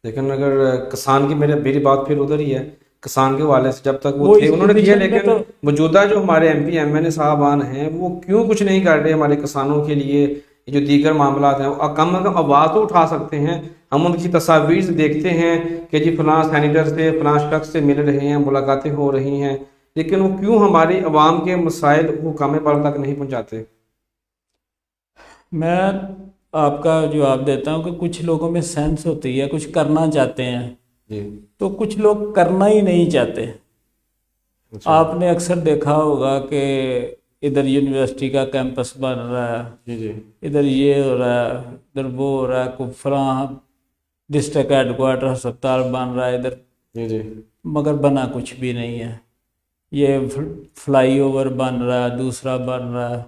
لیکن اگر کسان کی میری بات پھر ادھر ہی ہے، کسان کے والے سے جب تک وہ تھے انہوں نے کیا، لیکن موجودہ جو ہمارے ایم پی ایم این اے صاحبان ہیں وہ کیوں کچھ نہیں کر رہے ہمارے کسانوں کے لیے؟ جو دیگر معاملات ہیں کم از کم آواز تو اٹھا سکتے ہیں. ہم ان کی تصاویر دیکھتے ہیں کہ جی فلاں سینیٹر سے، فلاں شخص سے مل رہے ہیں، ملاقاتیں ہو رہی ہیں، لیکن وہ کیوں ہماری عوام کے مسائل حکام پر تک نہیں پہنچاتے؟ میں آپ کا جواب دیتا ہوں کہ کچھ لوگوں میں سینس ہوتی ہے، کچھ کرنا چاہتے ہیں، جی تو کچھ لوگ کرنا ہی نہیں چاہتے. آپ نے اکثر دیکھا ہوگا کہ ادھر یونیورسٹی کا کیمپس بن رہا ہے، جی جی ادھر یہ ہو رہا ہے، ادھر وہ ہو رہا ہے، کوئی فلاں ڈسٹرکٹ ہیڈ کوارٹر ہسپتال بن رہا ہے ادھر، جی جی مگر بنا کچھ بھی نہیں ہے. یہ فلائی اوور بن رہا ہے، دوسرا بن رہا ہے،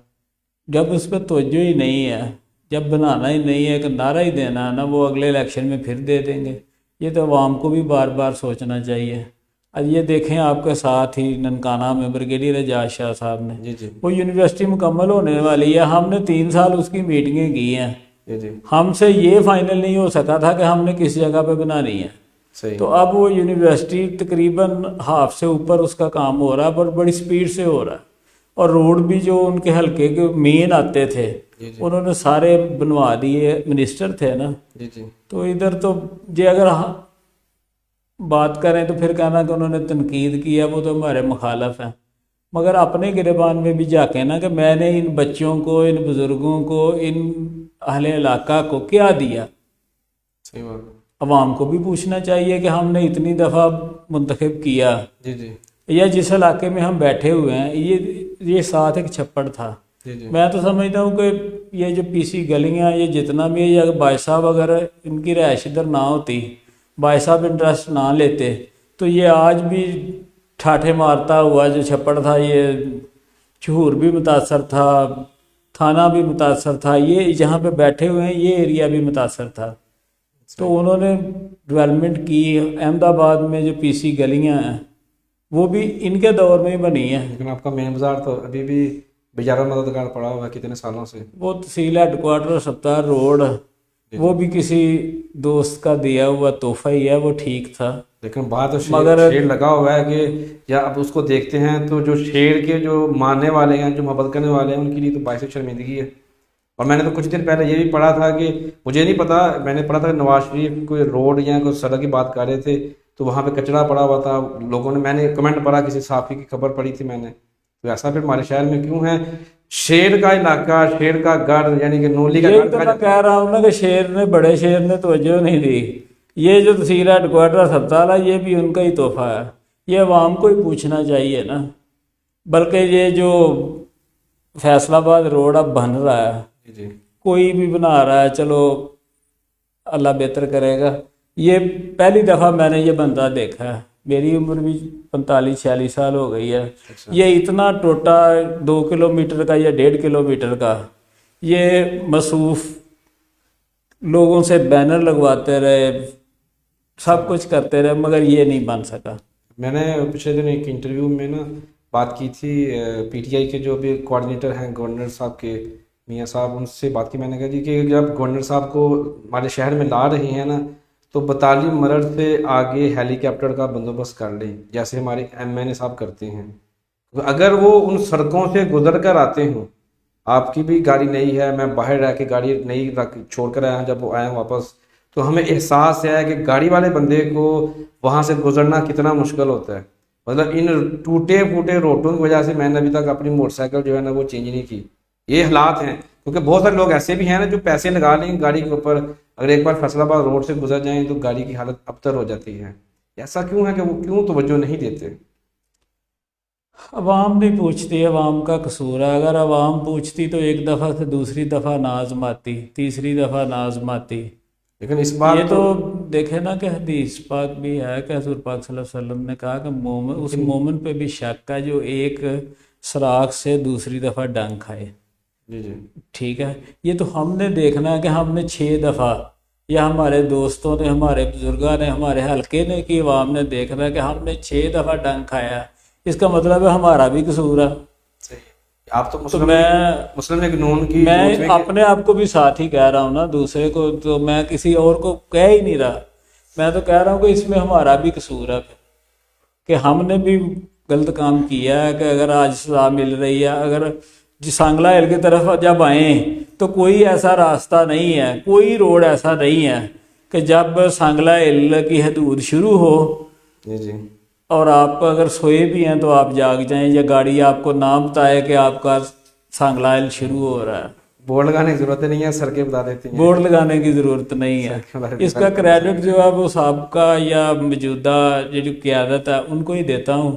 جب اس پہ توجہ ہی نہیں ہے، جب بنانا ہی نہیں ہے، کہ نعرہ ہی دینا ہے نا، وہ اگلے الیکشن میں پھر دے دیں گے. یہ تو عوام کو بھی بار بار سوچنا چاہیے. اب یہ دیکھیں آپ کے ساتھ ہی ننکانہ میں بریگیڈیئر اعجاز شاہ صاحب نے، جی جی وہ یونیورسٹی مکمل ہونے والی ہے، ہم نے 3 سال اس کی میٹنگیں کی ہیں، جی جی ہم سے یہ فائنل نہیں ہو سکا تھا کہ ہم نے کس جگہ پہ بنانی ہے. صحیح. تو اب وہ یونیورسٹی تقریباً ہاف سے اوپر اس کا کام ہو رہا ہے، پر بڑی سپیڈ سے ہو رہا ہے. اور روڈ بھی جو ان کے حلقے کے مین آتے تھے انہوں نے سارے بنوا دیے، منسٹر تھے نا. جی جی تو ادھر تو جی اگر بات کریں تو پھر کہنا کہ انہوں نے تنقید کی ہے، وہ تو ہمارے مخالف ہیں. مگر اپنے گریبان میں بھی جا کے نا کہ میں نے ان بچوں کو، ان بزرگوں کو، ان اہل علاقہ کو کیا دیا. صحیح بات. عوام کو بھی پوچھنا چاہیے کہ ہم نے اتنی دفعہ منتخب کیا، جی جی یا جس علاقے میں ہم بیٹھے ہوئے ہیں یہ ساتھ ایک چھپڑ تھا. جی جی میں تو سمجھتا ہوں کہ یہ جو پی سی گلیاں، یہ جتنا بھی یہ بھائی صاحب اگر ان کی رہائش ادھر نہ ہوتی، بھائی صاحب انٹرسٹ نہ لیتے، تو یہ آج بھی ٹھاٹھے مارتا ہوا جو چھپڑ تھا، یہ چہور بھی متاثر تھا، تھانہ بھی متاثر تھا، یہ جہاں پہ بیٹھے ہوئے ہیں یہ ایریا بھی متاثر تھا. تو انہوں نے ڈیولپمنٹ کی. احمد آباد میں جو پی سی گلیاں ہیں وہ بھی ان کے دور میں ہی بنی ہیں. لیکن آپ کا مین بازار تو ابھی بھی بیچارہ مددگار پڑا ہوا ہے کتنے سالوں سے. وہ تحصیل ہیڈ کوارٹر ہسپتال روڈ، وہ بھی کسی دوست کا دیا ہوا تحفہ ہی ہے، وہ ٹھیک تھا. لیکن بات شیر لگا ہوا ہے کہ یا اب اس کو دیکھتے ہیں تو جو شیر کے جو ماننے والے ہیں، جو محبت کرنے والے ہیں، ان کے لیے تو باعث شرمندگی ہے. اور میں نے تو کچھ دن پہلے یہ بھی پڑھا تھا کہ مجھے نہیں پتا، میں نے پڑھا تھا کہ نواز شریف کوئی روڈ یا کوئی سڑک کی بات کر رہے تھے تو وہاں پہ کچرا پڑا ہوا تھا. لوگوں نے، میں نے کمنٹ پڑھا، کسی صحافی کی خبر پڑھی تھی میں نے، تو ایسا پھر ہمارے شہر میں کیوں ہے؟ شیر کا علاقہ، شیر کا گڑھ، یعنی کہ نولی کا یہ گڑھ تو کہا میں جاتا ہے. کہہ رہا ہوں نا کہ شیر نے، بڑے شیر نے توجہ نہیں دی. یہ جو تحصیل ہیڈ کوارٹر ہسپتال ہے یہ بھی ان کا ہی تحفہ ہے. یہ عوام کو ہی پوچھنا چاہیے نا. بلکہ یہ جو فیصل آباد روڈ اب بن رہا ہے، جی کوئی بھی بنا رہا ہے، چلو اللہ بہتر کرے گا. یہ پہلی دفعہ میں نے یہ بندہ دیکھا ہے. میری عمر بھی 45-46 سال ہو گئی ہے. یہ اتنا ٹوٹا 2 کلومیٹر کا یا 1.5 کلومیٹر کا، یہ مصروف لوگوں سے بینر لگواتے رہے، سب کچھ کرتے رہے، مگر یہ نہیں بن سکا. میں نے پچھلے دن ایک انٹرویو میں نا بات کی تھی پی ٹی آئی کے جو بھی کوآرڈینیٹر ہیں گورنر صاحب کے، میاں صاحب، ان سے بات کی. میں نے کہا جی کہ جب گورنر صاحب کو ہمارے شہر میں لا رہے ہیں نا تو 42 مرڑ سے آگے ہیلی کاپٹر کا بندوبست کر لیں، جیسے ہمارے ایم این اے صاحب کرتے ہیں. اگر وہ ان سڑکوں سے گزر کر آتے ہوں، آپ کی بھی گاڑی نئی ہے، میں باہر رہ کے گاڑی نئی چھوڑ کر آیا ہوں، جب وہ آئے واپس تو ہمیں احساس ہے کہ گاڑی والے بندے کو وہاں سے گزرنا کتنا مشکل ہوتا ہے. مطلب ان ٹوٹے پھوٹے روڈوں کی وجہ سے میں نے ابھی تک اپنی موٹر سائیکل جو ہے نا وہ چینج نہیں کی. یہ حالات ہیں، کیونکہ بہت سارے لوگ ایسے بھی ہیں نا جو پیسے لگا لیں گاڑی کے اوپر، اگر ایک بار فیصل آباد روڈ سے گزر جائیں تو گاڑی کی حالت ابتر ہو جاتی ہے. ایسا کیوں ہے کہ وہ کیوں توجہ نہیں دیتے؟ عوام نہیں پوچھتی، عوام کا قصور ہے. اگر عوام پوچھتی تو ایک دفعہ سے دوسری دفعہ نازم آتی، تیسری دفعہ نازم آتی. لیکن اس بار یہ تو دیکھے نا کہ حدیث پاک بھی ہے کہ حضور پاک صلی اللہ علیہ وسلم نے کہا کہ مومن، اس مومن پہ بھی شک ہے جو ایک سراغ سے دوسری دفعہ ڈنگ کھائے. جی جی ٹھیک ہے، یہ تو ہم نے دیکھنا ہے کہ ہم نے 6 دفعہ، یا ہمارے دوستوں نے، ہمارے بزرگوں نے، ہمارے حلقے نے، کی عوام نے دیکھنا ہے کہ ہم نے 6 دفعہ ڈنگ کھایا. اس کا مطلب ہے ہمارا بھی قصور ہے. آپ تو تو مسلم لیگ نون کی میں اپنے آپ کو بھی ساتھ ہی کہہ رہا ہوں نا، دوسرے کو تو میں کسی اور کو کہہ ہی نہیں رہا. میں تو کہہ رہا ہوں کہ اس میں ہمارا بھی قصور ہے کہ ہم نے بھی غلط کام کیا ہے. کہ اگر آج سزا مل رہی ہے، اگر سانگلہ ہل کی طرف جب آئیں تو کوئی ایسا راستہ نہیں ہے، کوئی روڈ ایسا نہیں ہے کہ جب سانگلہ ہل کی حدود شروع ہو جی جی اور آپ اگر سوئے بھی ہیں تو آپ جاگ جائیں، یا گاڑی آپ کو نہ بتائے کہ آپ کا سانگلہ ہل شروع ہو رہا ہے. بورڈ لگانے کی ضرورت نہیں ہے، سڑکیں بتا دیتی ہیں. بورڈ لگانے کی ضرورت نہیں ہے. اس کا کریڈٹ جو ہے وہ سابقہ یا موجودہ جو قیادت ہے ان کو ہی دیتا ہوں.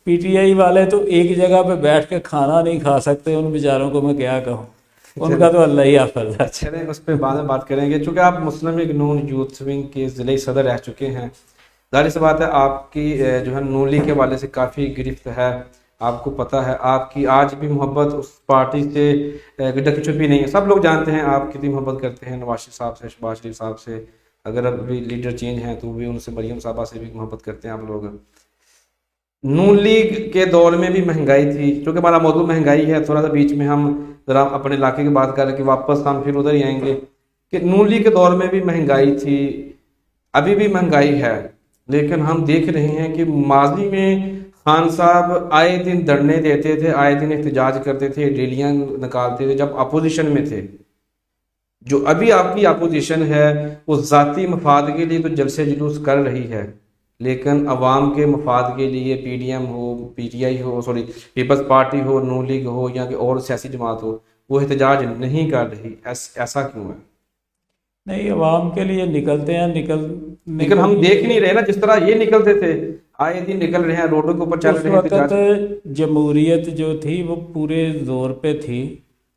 پی ٹی آئی والے تو ایک جگہ پہ بیٹھ کے کھانا نہیں کھا سکتے، ان بیچاروں کو میں کیا کہوں، ان کا تو اللہ ہی حافظ ہے. چلیں اس پہ بعد میں بات کریں گے. چونکہ آپ مسلم لیگ نون یوتھ ونگ کے ضلعی صدر رہ چکے ہیں، ظاہر سی بات ہے آپ کی جو ہے نون لیگ کے حوالے سے کافی گرفت ہے. آپ کو پتہ ہے آپ کی آج بھی محبت اس پارٹی سے ڈکی چھپی نہیں ہے. سب لوگ جانتے ہیں آپ کتنی محبت کرتے ہیں نواز شریف صاحب سے، شہباز شریف صاحب سے. اگر اب بھی لیڈر چینج ہیں تو بھی ان سے، مریم صاحبہ سے بھی محبت کرتے ہیں آپ لوگ. نون لیگ کے دور میں بھی مہنگائی تھی، کیونکہ ہمارا موضوع مہنگائی ہے. تھوڑا سا بیچ میں ہم ذرا اپنے علاقے کی بات کر کے واپس ہم پھر ادھر ہی آئیں گے کہ نون لیگ کے دور میں بھی مہنگائی تھی، ابھی بھی مہنگائی ہے. لیکن ہم دیکھ رہے ہیں کہ ماضی میں خان صاحب آئے دن دھرنے دیتے تھے، آئے دن احتجاج کرتے تھے، ریلیاں نکالتے تھے جب اپوزیشن میں تھے. جو ابھی آپ کی اپوزیشن ہے وہ ذاتی مفاد کے لیے تو جلسے جلوس کر رہی ہے، لیکن عوام کے مفاد کے لیے پی ڈی ایم ہو، پی ٹی آئی ہو، سوری پیپلز پارٹی ہو، نون لیگ ہو یا کہ اور سیاسی جماعت ہو، وہ احتجاج نہیں کر رہی. ایسا کیوں ہے؟ نہیں، عوام کے لیے نکلتے ہیں، لیکن ہم دیکھ نہیں رہے نا جس طرح یہ نکلتے تھے، آئے دن نکل رہے ہیں، روڈوں کے اوپر چل رہے ہیں. اس وقت جمہوریت جو تھی وہ پورے زور پہ تھی،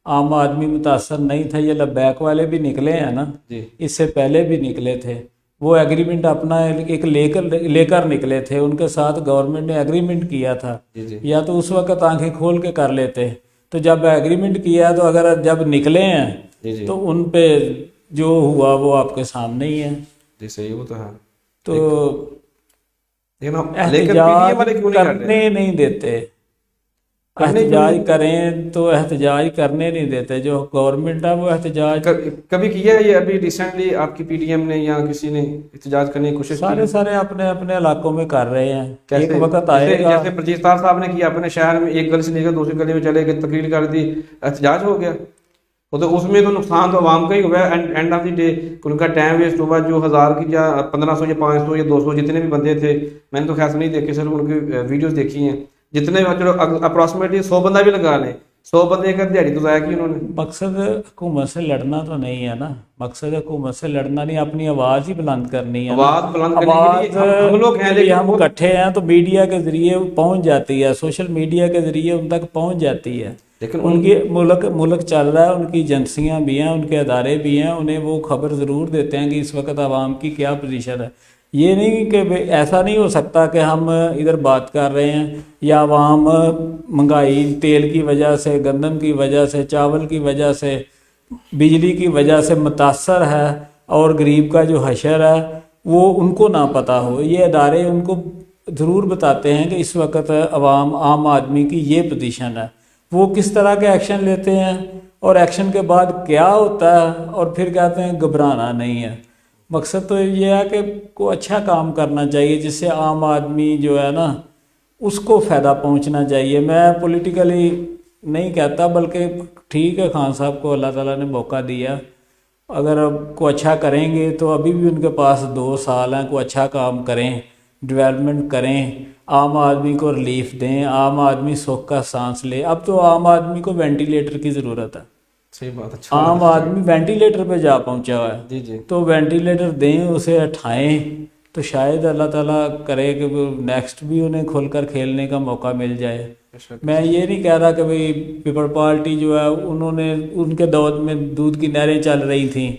عام آدمی متاثر نہیں تھا. یہ لبیک والے بھی نکلے ہیں نا، اس سے پہلے بھی نکلے تھے. وہ ایگریمنٹ اپنا ایک لے کر نکلے تھے، ان کے ساتھ گورنمنٹ نے ایگریمنٹ کیا تھا. یا تو اس وقت آنکھیں کھول کے کر لیتے، تو جب ایگریمنٹ کیا تو اگر جب نکلے ہیں تو ان پہ جو ہوا وہ آپ کے سامنے ہی ہے. جی صحیح، وہ تو ہے. تو احتجاج کرنے نہیں دیتے. احتجاج کریں تو احتجاج کرنے نہیں دیتے. جو گورنمنٹ ہے وہ احتجاج کبھی کیا ہے یہ ابھی ریسنٹلی آپ کی پی ڈی ایم نے یا کسی نے احتجاج کرنے کی کوشش کی؟ سارے اپنے اپنے علاقوں میں کر رہے ہیں. ایک وقت آئے گا جیسے پرجیت صاحب نے کیا اپنے شہر میں، ایک گلی سے لے کر دوسری گلی میں چلے گئے، تقریر کر دی، احتجاج ہو گیا. وہ تو اس میں تو نقصان تو عوام کا ہی ہوا ہے اینڈ آف دی ڈے، ان کا ٹائم ویسٹ ہوا. جو 1000 کی یا 1500 یا 500 یا 200 جتنے بھی بندے تھے، میں نے تو خیال نہیں دیکھے، صرف ان کی ویڈیوز دیکھی ہیں. جتنے اپروکسیمیٹلی 100 بندہ بھی لگا لیں، 100 بندے کا دیہڑی تو ضائع کی انہوں نے. مقصد حکومت سے لڑنا تو نہیں ہے نا، مقصد حکومت سے لڑنا نہیں، اپنی آواز ہی بلند کرنی ہے. آواز بلند کرنے کے لیے ہم لوگ ہیں، لیکن ہم اکٹھے ہیں تو میڈیا کے ذریعے پہنچ جاتی ہے، سوشل میڈیا کے ذریعے ان تک پہنچ جاتی ہے. لیکن ان کی ملک چل رہا ہے، ان کی ایجنسیاں بھی ہیں، ان کے ادارے بھی ہیں، انہیں وہ خبر ضرور دیتے ہیں کہ اس وقت عوام کی کیا پوزیشن ہے. یہ نہیں کہ ایسا نہیں ہو سکتا کہ ہم ادھر بات کر رہے ہیں یا عوام مہنگائی، تیل کی وجہ سے، گندم کی وجہ سے، چاول کی وجہ سے، بجلی کی وجہ سے متاثر ہے، اور غریب کا جو حشر ہے وہ ان کو نہ پتہ ہو. یہ ادارے ان کو ضرور بتاتے ہیں کہ اس وقت عام آدمی کی یہ پوزیشن ہے. وہ کس طرح کے ایکشن لیتے ہیں اور ایکشن کے بعد کیا ہوتا ہے، اور پھر کہتے ہیں گھبرانا نہیں ہے. مقصد تو یہ ہے کہ کوئی اچھا کام کرنا چاہیے جس سے عام آدمی جو ہے نا اس کو فائدہ پہنچنا چاہیے. میں پولیٹیکلی نہیں کہتا، بلکہ ٹھیک ہے، خان صاحب کو اللہ تعالیٰ نے موقع دیا، اگر اب کوئی اچھا کریں گے تو ابھی بھی ان کے پاس 2 سال ہیں، کوئی اچھا کام کریں، ڈیولپمنٹ کریں، عام آدمی کو ریلیف دیں، عام آدمی سکھ کا سانس لے. اب تو عام آدمی کو وینٹیلیٹر کی ضرورت ہے، صحیح بات. اچھا، عام آدمی وینٹیلیٹر پہ جا پہنچا ہوا ہے. جی جی، تو وینٹیلیٹر دیں، اسے اٹھائیں، تو شاید اللہ تعالیٰ کرے کہ نیکسٹ بھی انہیں کھل کر کھیلنے کا موقع مل جائے. میں یہ نہیں کہہ رہا کہ بھئی پیپل پارٹی جو ہے انہوں نے، ان کے دور میں دودھ کی نہریں چل رہی تھیں،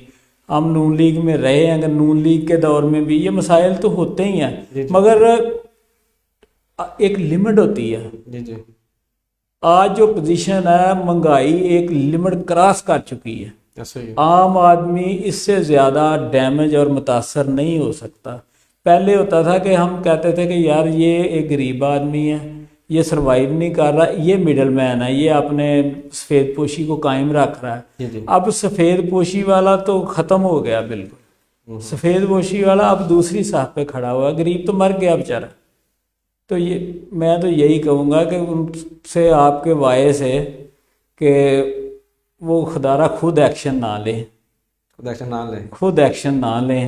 ہم نون لیگ میں رہے ہیں، اگر نون لیگ کے دور میں بھی یہ مسائل تو ہوتے ہی ہیں، مگر ایک لمٹ ہوتی ہے. جی جی، آج جو پوزیشن ہے، مہنگائی ایک لمٹ کراس کر چکی ہے. ایسا ہی عام آدمی اس سے زیادہ ڈیمیج اور متاثر نہیں ہو سکتا. پہلے ہوتا تھا کہ ہم کہتے تھے کہ یار یہ ایک غریب آدمی ہے، یہ سروائیو نہیں کر رہا، یہ مڈل مین ہے، یہ اپنے سفید پوشی کو قائم رکھ رہا ہے. جی جی، اب سفید پوشی والا تو ختم ہو گیا بالکل، سفید پوشی والا اب دوسری صف پہ کھڑا ہوا، غریب تو مر گیا بیچارہ. تو یہ میں تو یہی کہوں گا کہ ان سے آپ کے وائس ہے کہ وہ خدارہ خود ایکشن نہ لیں، خود ایکشن نہ لیں. خود ایکشن نہ لیں.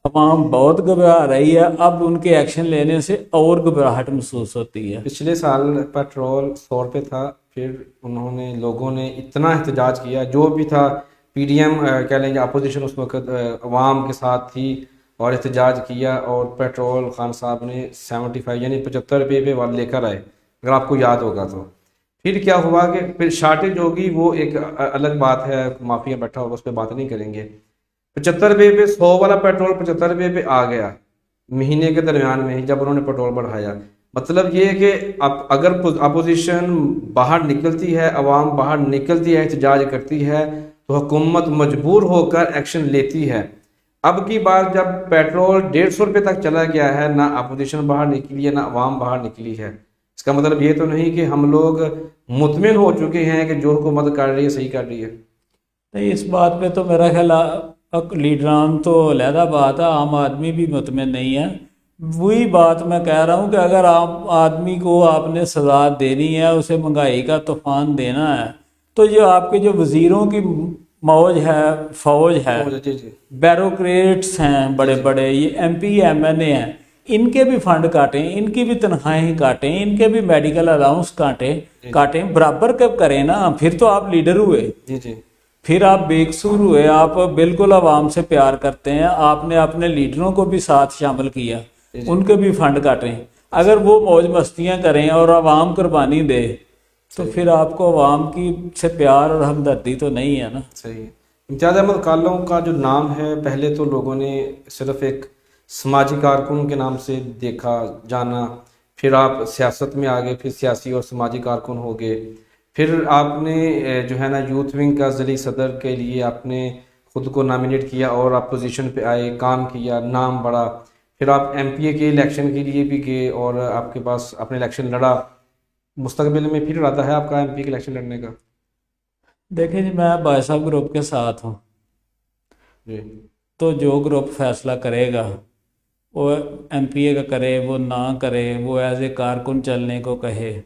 عوام بہت گھبرا رہی ہے، اب ان کے ایکشن لینے سے اور گھبراہٹ محسوس ہوتی ہے. پچھلے سال پیٹرول 100 روپے تھا، پھر انہوں نے، لوگوں نے اتنا احتجاج کیا، جو بھی تھا پی ڈی ایم کہہ لیں یا اپوزیشن اس وقت عوام کے ساتھ تھی، اور احتجاج کیا، اور پیٹرول خان صاحب نے 75 یعنی 75 روپے پہ لے کر آئے، اگر آپ کو یاد ہوگا تو. پھر کیا ہوا کہ پھر شارٹیج ہوگی، وہ ایک الگ بات ہے، مافیا بیٹھا ہوگا، اس پہ بات نہیں کریں گے. 75 روپے پہ 100 والا پیٹرول 75 روپے پہ آ گیا مہینے کے درمیان میں ہی، جب انہوں نے پیٹرول بڑھایا. مطلب یہ ہے کہ اب اگر اپوزیشن باہر نکلتی ہے، عوام باہر نکلتی ہے، احتجاج کرتی ہے، تو حکومت مجبور ہو کر ایکشن لیتی ہے. اب کی بار جب پیٹرول 150 روپے تک چلا گیا ہے، نہ اپوزیشن باہر نکلی ہے، نہ عوام باہر نکلی ہے. اس کا مطلب یہ تو نہیں کہ ہم لوگ مطمئن ہو چکے ہیں کہ جو حکومت کر رہی ہے صحیح کر رہی ہے. نہیں، اس بات پہ تو میرا خیال لیڈران تو علیحدہ بات ہے، عام آدمی بھی مطمئن نہیں ہے. وہی بات میں کہہ رہا ہوں کہ اگر عام آدمی کو آپ نے سزا دینی ہے، اسے مہنگائی کا طوفان دینا ہے، تو جو آپ کے جو وزیروں کی موج ہے، فوج ہے، جی جی، بیوروکریٹس ہیں بڑے بڑے، یہ ایم پی ایم این اے ہیں، ان کے بھی فنڈ کاٹیں، ان کی بھی تنخواہیں کاٹیں، ان کے بھی میڈیکل الاؤنس کاٹیں، برابر کب کریں نا. پھر تو آپ لیڈر ہوئے، جی جی، پھر آپ بے قصور ہوئے، آپ بالکل عوام سے پیار کرتے ہیں، آپ نے اپنے لیڈروں کو بھی ساتھ شامل کیا، ان کے بھی فنڈ کاٹیں. اگر وہ موج مستیاں کریں اور عوام قربانی دے تو پھر آپ کو عوام کی سے پیار اور ہمدردی تو نہیں ہے نا. صحیح. امتیاز احمد کالوں کا جو نام ہے، پہلے تو لوگوں نے صرف ایک سماجی کارکن کے نام سے دیکھا جانا، پھر آپ سیاست میں آگے، پھر سیاسی اور سماجی کارکن ہو گئے، پھر آپ نے جو ہے نا یوتھ ونگ کا ضلعی صدر کے لیے آپ نے خود کو نامینیٹ کیا، اور آپ پوزیشن پہ آئے، کام کیا، نام بڑھا. پھر آپ ایم پی اے کے الیکشن کے لیے بھی گئے، اور آپ کے پاس اپنے الیکشن لڑا. مستقبل میں پھر ارادہ ہے آپ کا ایم پی کے الیکشن لڑنے کا؟ دیکھیں جی، میں بھائی صاحب گروپ کے ساتھ ہوں، جی، تو جو گروپ فیصلہ کرے گا وہ ایم پی اے کا کرے، وہ نہ کرے، وہ ایز اے کارکن چلنے کو کہے،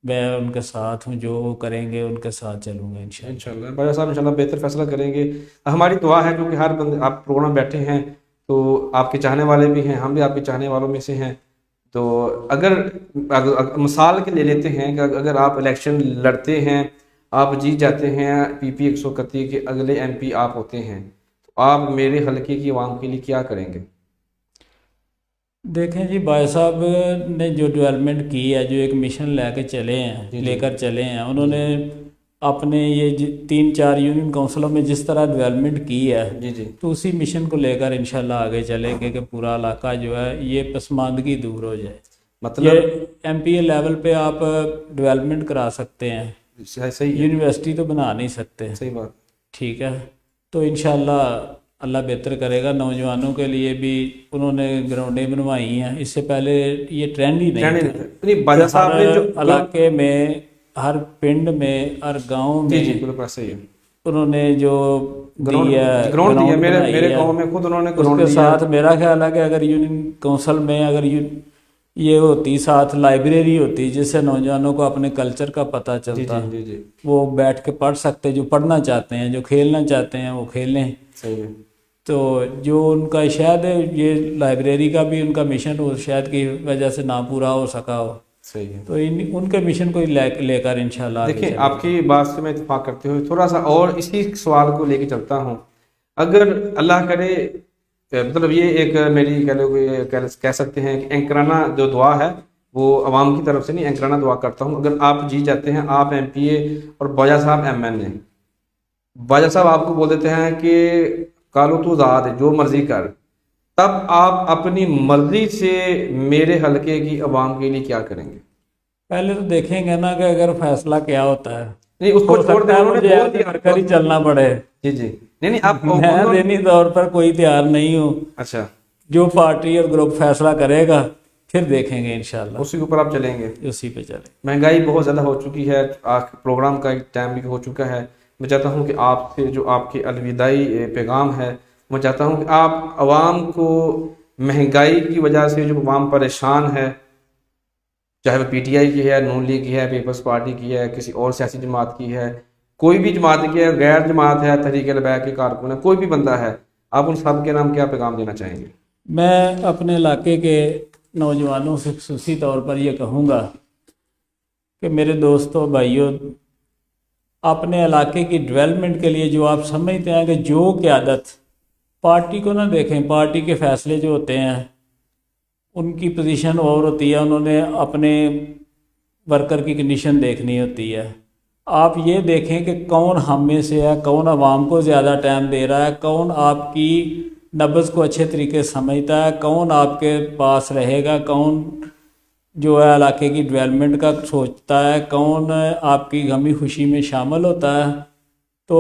میں ان کے ساتھ ہوں، جو وہ کریں گے ان کے ساتھ چلوں گا انشاءاللہ۔ انشاءاللہ بھائی صاحب انشاءاللہ بہتر فیصلہ کریں گے، ہماری دعا ہے، کیونکہ ہر بندے آپ پروگرام بیٹھے ہیں تو آپ کے چاہنے والے بھی ہیں، ہم بھی آپ کے چاہنے والوں میں سے ہیں، تو اگر مثال کے لے لیتے ہیں کہ اگر آپ الیکشن لڑتے ہیں، آپ جیت جاتے ہیں، پی پی 131 کے اگلے ایم پی آپ ہوتے ہیں، تو آپ میرے حلقے کی عوام کے لیے کیا کریں گے؟ دیکھیں جی، بھائی صاحب نے جو ڈیولپمنٹ کی ہے، جو ایک مشن لے کے چلے ہیں، جی لے کر چلے ہیں، انہوں نے اپنے یہ 3-4 یونین کونسلوں میں جس طرح ڈیولپمنٹ کی ہے، جی جی تو اسی مشن کو لے کر انشاءاللہ آگے چلیں گے کہ پورا علاقہ جو ہے یہ پسماندگی دور ہو جائے۔ مطلب یہ ایم پی اے لیول پہ آپ ڈیولپمنٹ کرا سکتے ہیں، صحیح ہے، یونیورسٹی تو بنا نہیں سکتے، صحیح بات، ٹھیک ہے، تو انشاءاللہ اللہ بہتر کرے گا۔ نوجوانوں کے لیے بھی انہوں نے گراؤنڈیں بنوائی ہیں، اس سے پہلے یہ ٹرینڈ ہی نہیں تھا نہیں باجا صاحب نے جو ہر علاقے میں، ہر پنڈ میں، ہر گاؤں جی میں جی بالکل صحیح ہے، انہوں نے جو گراؤنڈ گراؤنڈ دیا، میرے بنائی ہے، گاؤں میں خود انہوں نے اس گراؤنڈ کے دیا، ساتھ میرا خیال ہے کہ اگر یونین کونسل میں اگر یہ ہوتی، ساتھ لائبریری ہوتی جس سے نوجوانوں کو اپنے کلچر کا پتہ جی چلتا، جی جی جی وہ بیٹھ کے پڑھ سکتے، جو پڑھنا چاہتے ہیں، جو کھیلنا چاہتے ہیں وہ کھیلیں۔ صحیح ہے، تو جو ان کا شاید یہ لائبریری کا بھی ان کا مشن ہو، شاید کی وجہ سے نہ پورا ہو سکا ہو، صحیح ہے۔ تو ان کے مشن کو لے کر انشاءاللہ آگے دیکھیں چلیں آپ کی بات سے میں اتفاق کرتے ہوئے تھوڑا سا اور اسی سوال کو لے کے چلتا ہوں، اگر اللہ کرے، مطلب یہ ایک میری کہہ سکتے ہیں کہ اینکرانہ جو دعا ہے وہ عوام کی طرف سے نہیں، اینکرانہ دعا کرتا ہوں، اگر آپ جیت جاتے ہیں، آپ ایم پی اے اور باجا صاحب ایم این اے، باجا صاحب آپ کو بول دیتے ہیں کہ کالو تو آزاد ہے، جو مرضی کر، تب آپ اپنی مرضی سے میرے حلقے کی عوام کے لیے کیا کریں گے؟ پہلے تو دیکھیں گے نا کہ اگر فیصلہ کیا ہوتا ہے، نہیں اس کو ہو چھوڑ سکتا دیں، ہے انہوں نے مجھے بول ایسے دیا، کر ہی چلنا پڑے، جی جی نہیں آپ میں ذہنی طور پر کوئی تیار نہیں ہوں، اچھا جو پارٹی اور گروپ فیصلہ کرے گا پھر دیکھیں گے انشاءاللہ، اسی کے اوپر آپ چلیں گے؟ اسی پہ چلیں۔ مہنگائی بہت زیادہ ہو چکی ہے، پروگرام کا ایک ٹائم بھی ہو چکا ہے، میں چاہتا ہوں کہ آپ سے جو آپ کے الوداعی پیغام ہے، میں چاہتا ہوں کہ آپ عوام کو مہنگائی کی وجہ سے جو عوام پریشان ہے، چاہے وہ پی ٹی آئی کی ہے، نون لیگ کی ہے، پیپلز پارٹی کی ہے، کسی اور سیاسی جماعت کی ہے، کوئی بھی جماعت کی ہے، غیر جماعت ہے، تحریک البیک کے کارکن ہے، کوئی بھی بندہ ہے، آپ ان سب کے نام کیا پیغام دینا چاہیں گے؟ میں اپنے علاقے کے نوجوانوں سے خصوصی طور پر یہ کہوں گا کہ میرے دوستوں، بھائیوں، اپنے علاقے کی ڈیولپمنٹ کے لیے جو آپ سمجھتے ہیں کہ جو قیادت، پارٹی کو نہ دیکھیں، پارٹی کے فیصلے جو ہوتے ہیں ان کی پوزیشن اور ہوتی ہے، انہوں نے اپنے ورکر کی کنڈیشن دیکھنی ہوتی ہے۔ آپ یہ دیکھیں کہ کون ہم میں سے ہے، کون عوام کو زیادہ ٹائم دے رہا ہے، کون آپ کی نبض کو اچھے طریقے سے سمجھتا ہے، کون آپ کے پاس رہے گا، کون جو ہے علاقے کی ڈیولپمنٹ کا سوچتا ہے، کون آپ کی غمی خوشی میں شامل ہوتا ہے، تو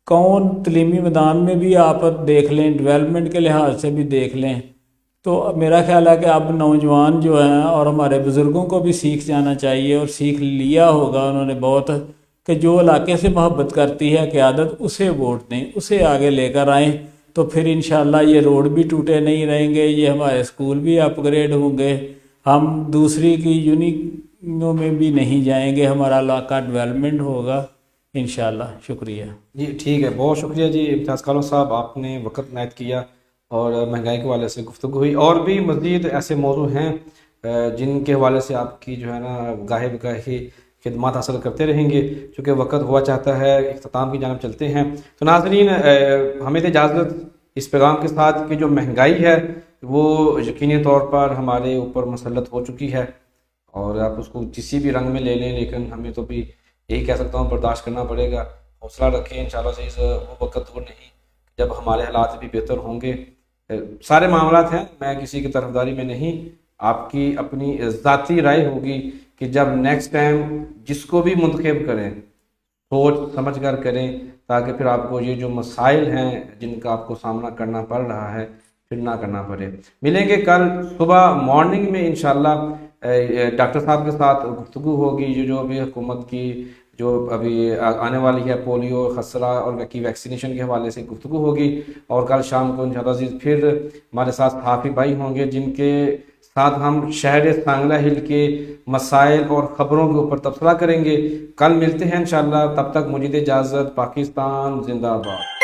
کون تعلیمی میدان میں بھی آپ دیکھ لیں، ڈیولپمنٹ کے لحاظ سے بھی دیکھ لیں، تو میرا خیال ہے کہ اب نوجوان جو ہیں اور ہمارے بزرگوں کو بھی سیکھ جانا چاہیے، اور سیکھ لیا ہوگا انہوں نے بہت، کہ جو علاقے سے محبت کرتی ہے قیادت، اسے ووٹ دیں، اسے آگے لے کر آئیں، تو پھر انشاءاللہ یہ روڈ بھی ٹوٹے نہیں رہیں گے، یہ ہمارے اسکول بھی اپ گریڈ ہوں گے، ہم دوسری کی یونیوں میں بھی نہیں جائیں گے، ہمارا علاقہ ڈیولپمنٹ ہوگا انشاءاللہ۔ شکریہ جی ٹھیک ہے، بہت شکریہ جی امتیاز کالو صاحب، آپ نے وقت عنایت کیا اور مہنگائی کے حوالے سے گفتگو ہوئی، اور بھی مزید ایسے موضوع ہیں جن کے حوالے سے آپ کی جو ہے نا گاہے بگاہی خدمات حاصل کرتے رہیں گے، چونکہ وقت ہوا چاہتا ہے اختتام کی جانب چلتے ہیں۔ تو ناظرین، ہمیں اجازت اس پیغام کے ساتھ کہ جو مہنگائی ہے وہ یقینی طور پر ہمارے اوپر مسلط ہو چکی ہے، اور آپ اس کو کسی بھی رنگ میں لے لیں، لیکن ہمیں تو بھی یہی کہہ سکتا ہوں برداشت کرنا پڑے گا، حوصلہ رکھیں، انشاءاللہ سے وہ وقت دور نہیں جب ہمارے حالات بھی بہتر ہوں گے۔ سارے معاملات ہیں، میں کسی کی طرفداری میں نہیں، آپ کی اپنی ذاتی رائے ہوگی کہ جب نیکسٹ ٹائم جس کو بھی منتخب کریں سوچ سمجھ کر کریں، تاکہ پھر آپ کو یہ جو مسائل ہیں جن کا آپ کو سامنا کرنا پڑ رہا ہے پھر نہ کرنا پڑے۔ ملیں گے کل صبح مارننگ میں انشاءاللہ، ڈاکٹر صاحب کے ساتھ گفتگو ہوگی، جو بھی حکومت کی جو ابھی آنے والی ہے پولیو، خسرہ اور کی ویکسینیشن کے حوالے سے گفتگو ہوگی، اور کل شام کو انشاءاللہ عزیز پھر ہمارے ساتھ صحافی بھائی ہوں گے جن کے ساتھ ہم شہر سانگلہ ہل کے مسائل اور خبروں کے اوپر تبصرہ کریں گے. کل ملتے ہیں انشاءاللہ. تب تک مجھے اجازت. پاکستان زندہ باد.